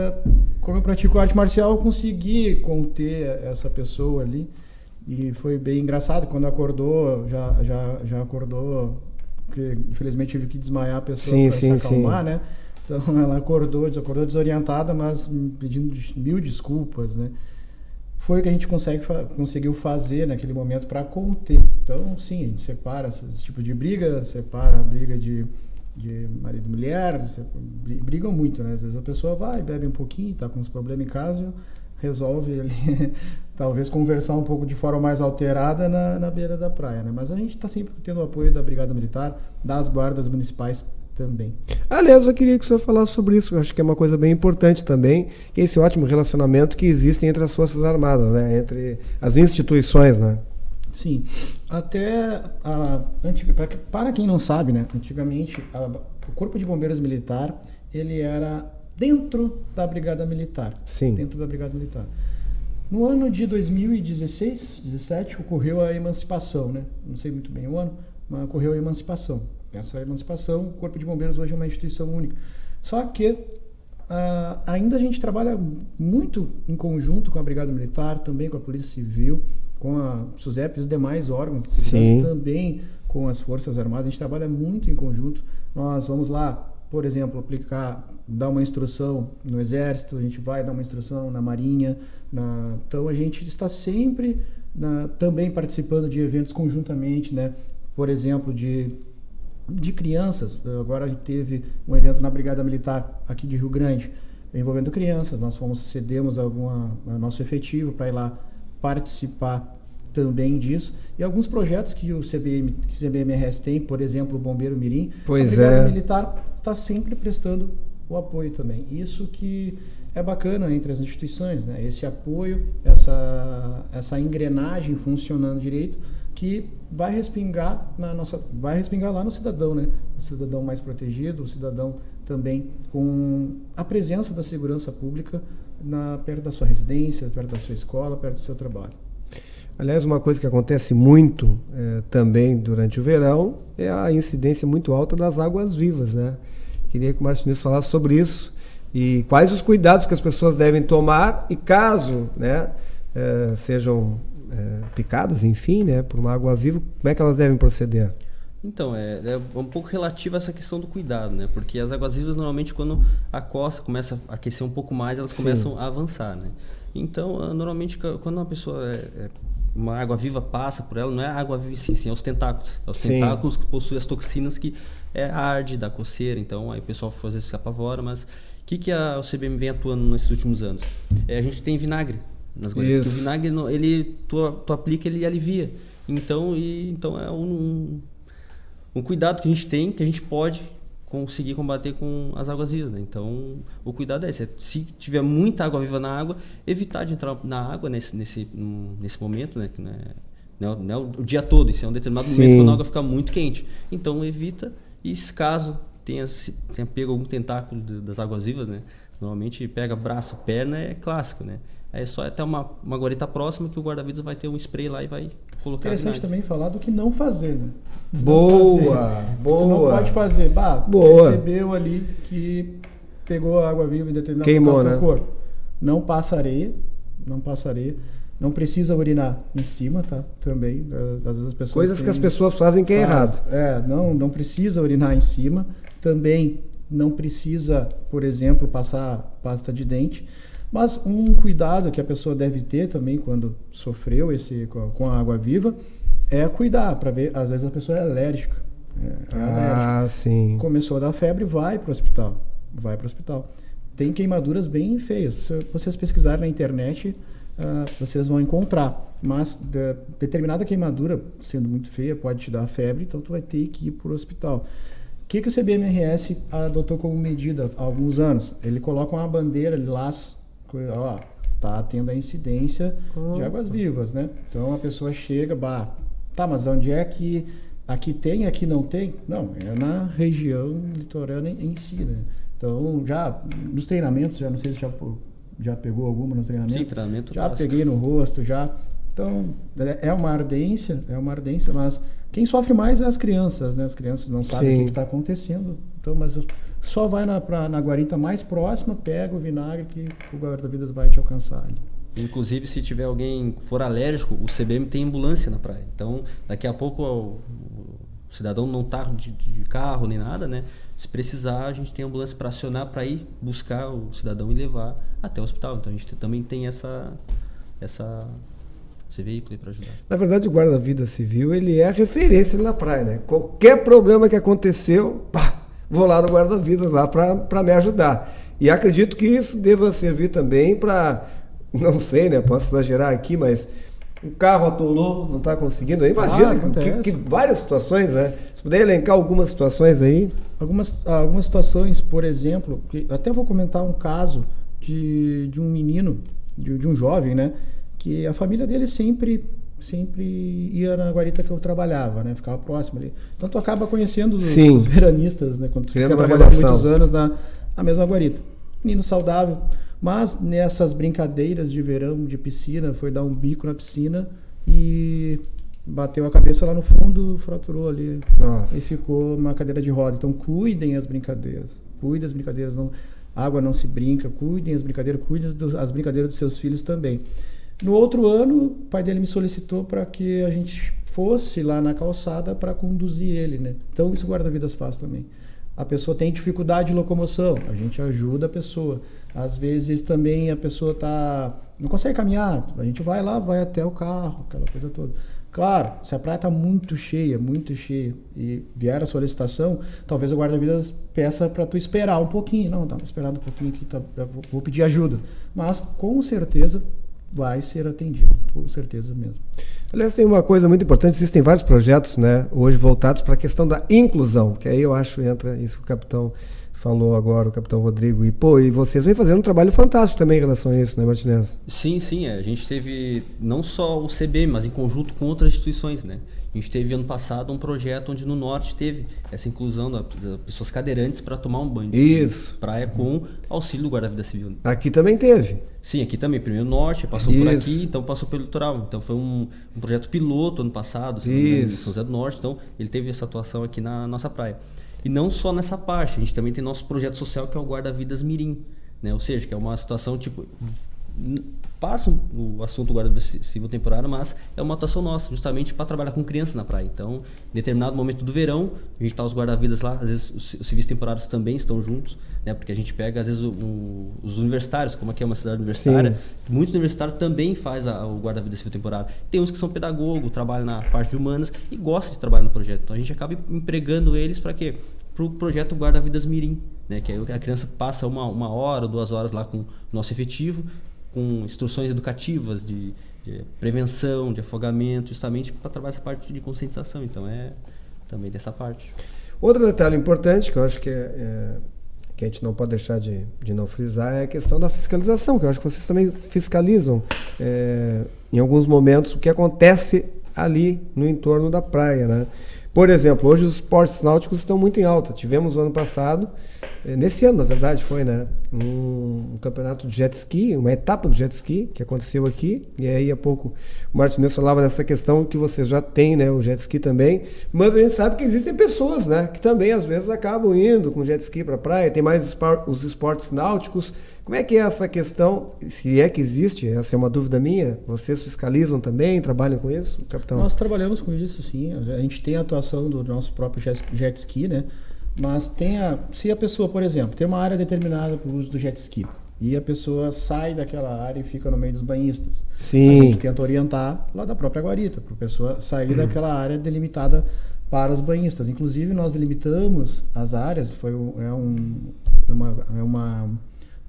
como eu pratico arte marcial, eu consegui conter essa pessoa ali e foi bem engraçado. Quando acordou, já acordou, porque infelizmente tive que desmaiar a pessoa para se acalmar, né? Então ela acordou desorientada, mas pedindo mil desculpas, né? Foi o que a gente conseguiu fazer naquele momento para conter. Então, sim, a gente separa esse tipo de briga, separa a briga de marido e mulher, brigam muito, né? Às vezes a pessoa vai, bebe um pouquinho, tá com uns problemas em casa, resolve ali, talvez conversar um pouco de forma mais alterada na beira da praia, né? Mas a gente está sempre tendo o apoio da Brigada Militar, das guardas municipais também. Aliás, eu queria que o senhor falasse sobre isso, eu acho que é uma coisa bem importante também, que é esse ótimo relacionamento que existe entre as Forças Armadas, né? Entre as instituições, né? Sim, até para quem não sabe, né? Antigamente o Corpo de Bombeiros Militar, ele era dentro da Brigada Militar. Sim. Dentro da Brigada Militar. No ano de 2016, 17, ocorreu a emancipação, né? Não sei muito bem o ano, mas ocorreu a emancipação. essa emancipação, o Corpo de Bombeiros hoje é uma instituição única. Só que ainda a gente trabalha muito em conjunto com a Brigada Militar, também com a Polícia Civil, com a SUSEP e os demais órgãos de segurança, também com as Forças Armadas. A gente trabalha muito em conjunto. Nós vamos lá, por exemplo, dar uma instrução no Exército, a gente vai dar uma instrução na Marinha. Então a gente está sempre também participando de eventos conjuntamente, né? Por exemplo, de crianças. Agora a gente teve um evento na Brigada Militar aqui de Rio Grande, envolvendo crianças. Nós cedemos nosso efetivo para ir lá participar também disso. E alguns projetos que o CBMRS tem, por exemplo, o Bombeiro Mirim, a Brigada Militar está sempre prestando o apoio também. Isso que é bacana entre as instituições, né? Esse apoio, essa engrenagem funcionando direito, que vai respingar lá no cidadão, né? O cidadão mais protegido, o cidadão também com a presença da segurança pública perto da sua residência, perto da sua escola, perto do seu trabalho. Aliás, uma coisa que acontece muito também durante o verão é a incidência muito alta das águas-vivas, né? Queria que o Martinez falasse sobre isso e quais os cuidados que as pessoas devem tomar e caso, né, sejam picadas, enfim, né, por uma água-viva, como é que elas devem proceder? Então, é um pouco relativo a essa questão do cuidado, né? Porque as águas-vivas, normalmente, quando a costa começa a aquecer um pouco mais, elas começam a avançar, né? Então, normalmente, quando uma pessoa... uma água-viva passa por ela, não é a água-viva sim, é os tentáculos. É os tentáculos que possuem as toxinas que arde, dá coceira. Então, aí o pessoal às vezes se apavora, mas o que o CBM vem atuando nesses últimos anos? A gente tem vinagre nas guaridas. O vinagre, tu aplica, ele alivia. Então é um cuidado que a gente tem, que a gente pode conseguir combater com as águas vivas, né? Então, o cuidado é esse. Se tiver muita água viva na água, evitar de entrar na água nesse momento, né? Que não é o dia todo, isso é um determinado momento quando a água fica muito quente. Então, evita, e se caso tenha pego algum tentáculo das águas vivas, né? Normalmente pega braço, perna, é clássico, né? É só até uma guarita próxima que o guarda-vidas vai ter um spray lá e vai colocar. Interessante também falar do que não fazer, né? Boa! Tu não pode fazer. Percebeu ali que pegou a água viva em determinado queimou, local do corpo. Não passa areia. Não precisa urinar em cima, tá? Também. Às vezes as pessoas coisas que as pessoas fazem que é errado. Não precisa urinar em cima. Também não precisa, por exemplo, passar pasta de dente. Mas um cuidado que a pessoa deve ter também quando sofreu com a água viva é cuidar, para ver, às vezes a pessoa é alérgica. Sim. Começou a dar febre, vai para o hospital. Tem queimaduras bem feias. Se vocês pesquisarem na internet, vocês vão encontrar. Mas determinada queimadura, sendo muito feia, pode te dar febre, então tu vai ter que ir para o hospital. O que o CBMRS adotou como medida há alguns anos? Ele coloca uma bandeira, ele laça, tá tendo a incidência de águas vivas, né? Então a pessoa chega, mas onde é que aqui tem, aqui não tem? Não, é na região litorânea em si, né? Então, já nos treinamentos, já não sei se já pegou alguma no treinamento. Sim, treinamento já clássico. Peguei no rosto, já. Então, é uma ardência, mas quem sofre mais é as crianças, né? As crianças não sabem o que está acontecendo. Então, mas só vai na guarita mais próxima, pega o vinagre que o guarda-vidas vai te alcançar ali. Inclusive, se tiver alguém que for alérgico, o CBM tem ambulância na praia. Então, daqui a pouco o cidadão não está de carro nem nada, né? Se precisar, a gente tem ambulância para acionar, para ir buscar o cidadão e levar até o hospital. Então, a gente também tem esse veículo para ajudar. Na verdade, o guarda-vida civil, ele é a referência na praia, né? Qualquer problema que aconteceu, vou lá no guarda-vidas lá para me ajudar. E acredito que isso deva servir também para, não sei, né? Posso exagerar aqui, mas o carro atolou, não está conseguindo. Eu imagino que várias situações, né? Se puder elencar algumas situações aí. Algumas situações, por exemplo, até vou comentar um caso de um menino, de um jovem, né? Que a família dele sempre ia na guarita que eu trabalhava, né? Ficava próximo ali. Então tu acaba conhecendo os veranistas, né? Quando tu fica trabalhando muitos anos na mesma guarita. Menino saudável, mas nessas brincadeiras de verão, de piscina, foi dar um bico na piscina e bateu a cabeça lá no fundo, fraturou ali. Nossa. E ficou uma cadeira de roda. Então cuidem as brincadeiras. Cuidem as brincadeiras. Não, água não se brinca. Cuidem as brincadeiras. Cuidem as brincadeiras dos seus filhos também. No outro ano, o pai dele me solicitou para que a gente fosse lá na calçada para conduzir ele, né? Então isso o guarda-vidas faz também. A pessoa tem dificuldade de locomoção, a gente ajuda a pessoa. Às vezes também a pessoa não consegue caminhar, a gente vai lá, vai até o carro, aquela coisa toda. Claro, se a praia está muito cheia, e vier a solicitação, talvez o guarda-vidas peça para tu esperar um pouquinho. Não, dá uma esperada um pouquinho aqui, vou pedir ajuda. Mas com certeza vai ser atendido, com certeza mesmo. Aliás, tem uma coisa muito importante, existem vários projetos, né, hoje voltados para a questão da inclusão, que aí eu acho entra isso que o capitão falou agora, o capitão Rodrigo, e vocês vêm fazendo um trabalho fantástico também em relação a isso, né, Martinez? Sim, a gente teve não só o CBM, mas em conjunto com outras instituições, né? A gente teve ano passado um projeto onde no norte teve essa inclusão das pessoas cadeirantes para tomar um banho de praia com auxílio do guarda-vidas civil. Aqui também teve. Sim, aqui também. Primeiro no norte, passou por aqui, então passou pelo litoral. Então foi um projeto piloto ano passado, em São José do Norte. Então ele teve essa atuação aqui na nossa praia. E não só nessa parte, a gente também tem nosso projeto social que é o Guarda-Vidas Mirim, né? Ou seja, que é uma situação tipo... Passa o assunto guarda civil temporário, mas é uma atuação nossa, justamente para trabalhar com crianças na praia. Então, em determinado momento do verão, a gente está os guarda-vidas lá, às vezes os civis temporários também estão juntos, né? Porque a gente pega, às vezes, os universitários, como aqui é uma cidade universitária, muitos universitários também faz o guarda-vidas civil temporário. Tem uns que são pedagogos, trabalham na parte de humanas e gostam de trabalhar no projeto. Então, a gente acaba empregando eles para quê? Para o projeto Guarda-Vidas Mirim, né? Que aí a criança passa uma hora, 2 horas lá com o nosso efetivo, com instruções educativas de prevenção, de afogamento, justamente para trabalhar essa parte de conscientização. Então, é também dessa parte. Outro detalhe importante que eu acho que que a gente não pode deixar de não frisar é a questão da fiscalização, que eu acho que vocês também fiscalizam em alguns momentos o que acontece ali no entorno da praia, né? Por exemplo, hoje os esportes náuticos estão muito em alta. Tivemos o ano passado, nesse ano na verdade foi, né, um campeonato de jet ski, uma etapa do jet ski que aconteceu aqui, e aí há pouco o Martinez falava nessa questão que vocês já têm, né, o jet ski também, mas a gente sabe que existem pessoas, né, que também às vezes acabam indo com jet ski para a praia, tem mais os esportes náuticos. Como é que é essa questão, se é que existe, essa é uma dúvida minha, vocês fiscalizam também, trabalham com isso, capitão? Nós trabalhamos com isso, sim, a gente tem a atuação do nosso próprio jet ski, né, mas se a pessoa, por exemplo, tem uma área determinada para o uso do jet ski, e a pessoa sai daquela área e fica no meio dos banhistas, sim, a gente tenta orientar lá da própria guarita, para a pessoa sair daquela área delimitada para os banhistas. Inclusive nós delimitamos as áreas,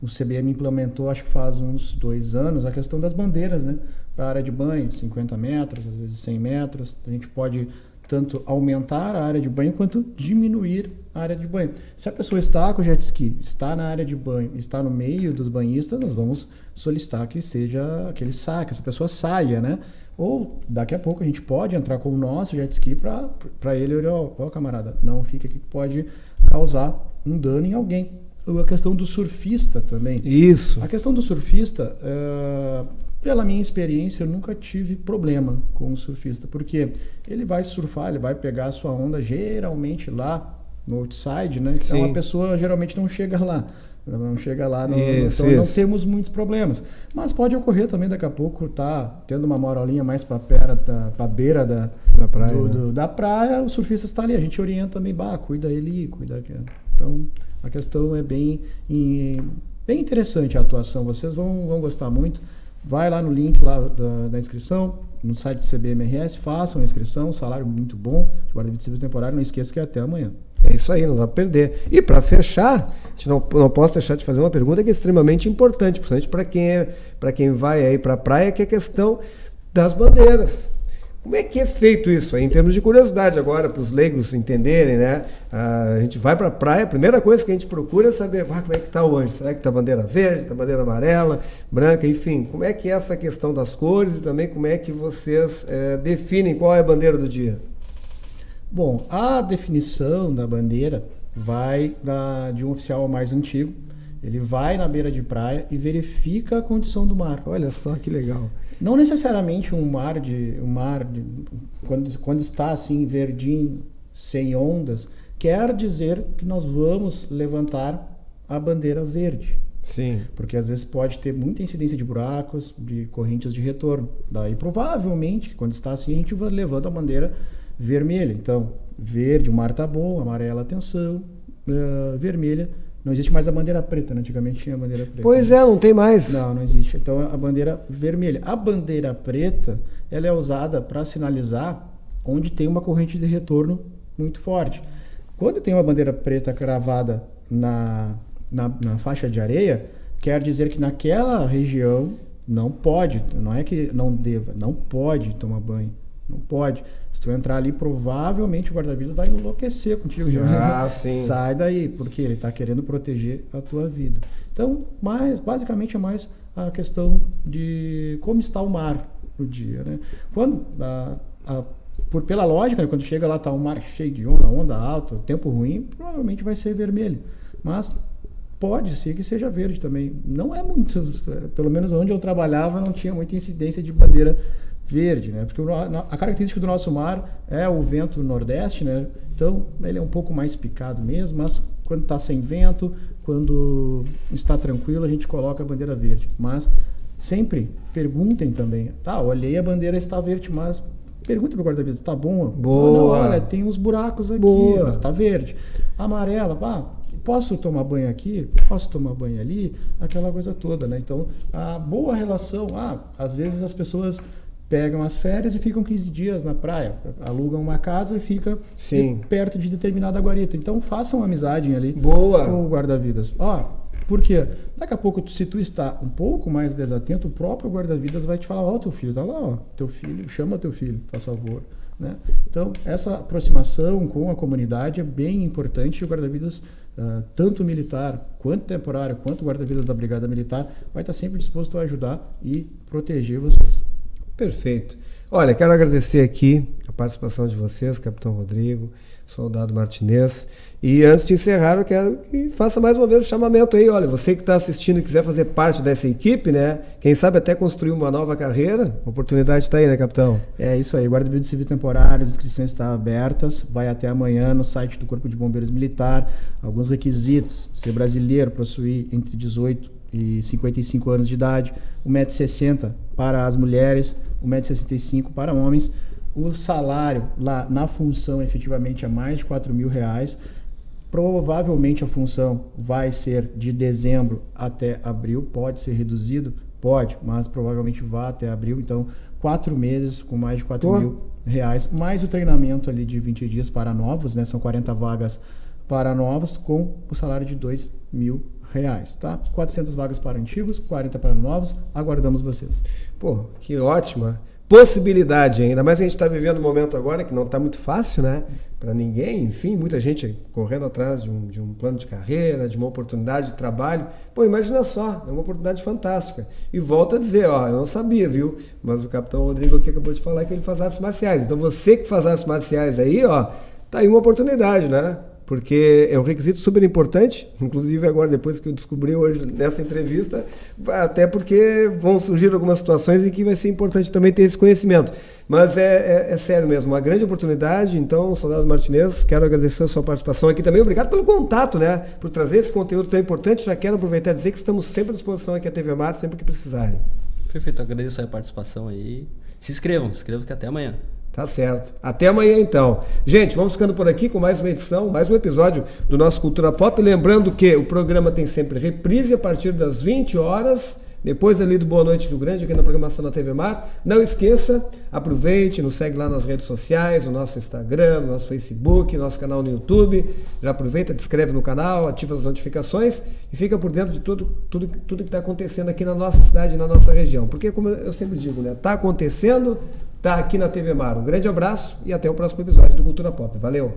o CBM implementou, acho que faz uns 2 anos, a questão das bandeiras, né? Para a área de banho, de 50 metros, às vezes 100 metros. A gente pode tanto aumentar a área de banho, quanto diminuir a área de banho. Se a pessoa está com o jet ski, está na área de banho, está no meio dos banhistas, nós vamos solicitar que essa pessoa saia, né? Ou, daqui a pouco, a gente pode entrar com o nosso jet ski para ele olhar, ó, camarada, não fica aqui que pode causar um dano em alguém. A questão do surfista também. Isso. A questão do surfista, pela minha experiência, eu nunca tive problema com o surfista, porque ele vai surfar, ele vai pegar a sua onda geralmente lá no outside, né? Então a pessoa geralmente não chega lá. Então não temos muitos problemas. Mas pode ocorrer também daqui a pouco tendo uma marolinha mais para a beira da praia, da praia, o surfista está ali, a gente orienta também, cuida ele, cuida aqui. Então a questão é bem interessante a atuação, vocês vão gostar muito. Vai lá no link lá da inscrição, no site do CBMRS, façam a inscrição, salário muito bom, de guarda-vidas civil temporário, não esqueça que é até amanhã. É isso aí, não dá para perder. E para fechar, a gente não posso deixar de fazer uma pergunta que é extremamente importante, principalmente para quem vai aí para a praia, que é a questão das bandeiras. Como é que é feito isso aí, em termos de curiosidade agora, para os leigos entenderem, né? A gente vai para a praia, a primeira coisa que a gente procura é saber como é que está hoje. Será que está bandeira verde, está bandeira amarela, branca, enfim. Como é que é essa questão das cores e também como é que vocês definem qual é a bandeira do dia? Bom, a definição da bandeira vai de um oficial mais antigo. Ele vai na beira de praia e verifica a condição do mar. Olha só que legal. Não necessariamente um mar quando está assim verdinho, sem ondas, quer dizer que nós vamos levantar a bandeira verde. Sim. Porque às vezes pode ter muita incidência de buracos, de correntes de retorno. Daí provavelmente, quando está assim, a gente levanta a bandeira vermelha. Então, verde, o mar tá bom, amarela, atenção, vermelha. Não existe mais a bandeira preta, né? Antigamente tinha a bandeira preta. Pois é, não tem mais. Não existe. Então, a bandeira vermelha. A bandeira preta, ela é usada para sinalizar onde tem uma corrente de retorno muito forte. Quando tem uma bandeira preta cravada na faixa de areia, quer dizer que naquela região não pode, não é que não deva, não pode tomar banho. Não pode. Se tu entrar ali, provavelmente o guarda-vidas vai enlouquecer contigo. Sim. Sai daí, porque ele está querendo proteger a tua vida. Então, basicamente é mais a questão de como está o mar no dia, né? Quando, pela lógica, né, quando chega lá, está um mar cheio de onda alta, tempo ruim, provavelmente vai ser vermelho. Mas pode ser que seja verde também. Não é muito, pelo menos onde eu trabalhava, não tinha muita incidência de bandeira verde, né? Porque a característica do nosso mar é o vento nordeste, né? Então ele é um pouco mais picado mesmo, mas quando está sem vento, quando está tranquilo, a gente coloca a bandeira verde. Mas sempre perguntem também, olhei a bandeira está verde, mas pergunta para o guarda-vidas, tá bom? Boa. Não, olha, tem uns buracos aqui, Boa. mas está verde. Amarela, posso tomar banho aqui? Posso tomar banho ali? Aquela coisa toda, né? Então, a boa relação, às vezes as pessoas pegam as férias e ficam 15 dias na praia, alugam uma casa e fica perto de determinada guarita. Então, façam amizade ali com o guarda-vidas. Por quê? Daqui a pouco, se tu está um pouco mais desatento, o próprio guarda-vidas vai te falar, teu filho tá lá, teu filho, chama teu filho, faz favor. Né? Então, essa aproximação com a comunidade é bem importante e o guarda-vidas, tanto militar, quanto temporário, quanto o guarda-vidas da Brigada Militar, vai estar sempre disposto a ajudar e proteger vocês. Perfeito. Olha, quero agradecer aqui a participação de vocês, Capitão Rodrigo, Soldado Martinez. E antes de encerrar, eu quero que faça mais uma vez o chamamento aí. Olha, você que está assistindo e quiser fazer parte dessa equipe, né? Quem sabe até construir uma nova carreira, a oportunidade está aí, né, Capitão? É isso aí. Guarda-vidas Civil Temporário, as inscrições estão abertas. Vai até amanhã no site do Corpo de Bombeiros Militar. Alguns requisitos: ser brasileiro, possuir entre 18 e 55 anos de idade, 1,60 m para as mulheres, 1,65 m para homens. O salário lá na função efetivamente é mais de R$4.000. Provavelmente a função vai ser de dezembro até abril. Pode ser reduzido? Pode, mas provavelmente vai até abril. Então, 4 meses com mais de R$4.000, mais o treinamento ali de 20 dias para novos, né? São 40 vagas para novos, com o salário de R$2.000. Tá? 400 vagas para antigos, 40 para novos. Aguardamos vocês. Que ótima possibilidade, ainda mais a gente está vivendo um momento agora que não está muito fácil, né? Para ninguém, enfim, muita gente correndo atrás de um plano de carreira, de uma oportunidade de trabalho. Imagina só, é uma oportunidade fantástica. E volto a dizer, eu não sabia, viu? Mas o Capitão Rodrigo aqui acabou de falar que ele faz artes marciais. Então você que faz artes marciais aí, tá aí uma oportunidade, né? Porque é um requisito super importante, inclusive agora, depois que eu descobri hoje nessa entrevista, até porque vão surgir algumas situações em que vai ser importante também ter esse conhecimento. Mas é sério mesmo, uma grande oportunidade. Então, Soldado Martinez, quero agradecer a sua participação aqui também. Obrigado pelo contato, né? Por trazer esse conteúdo tão importante. Já quero aproveitar e dizer que estamos sempre à disposição aqui à TV Mar, sempre que precisarem. Perfeito, agradeço a participação aí. Se inscrevam que até amanhã. Tá certo. Até amanhã, então. Gente, vamos ficando por aqui com mais uma edição, mais um episódio do nosso Cultura Pop. Lembrando que o programa tem sempre reprise a partir das 20 horas, depois ali do Boa Noite Rio Grande, aqui na programação da TV Mar. Não esqueça, aproveite, nos segue lá nas redes sociais, no nosso Instagram, no nosso Facebook, nosso canal no YouTube. Já aproveita, te inscreve no canal, ativa as notificações e fica por dentro de tudo que está acontecendo aqui na nossa cidade e na nossa região. Porque, como eu sempre digo, né? Tá acontecendo, tá aqui na TV Mar. Um grande abraço e até o próximo episódio do Cultura Pop. Valeu!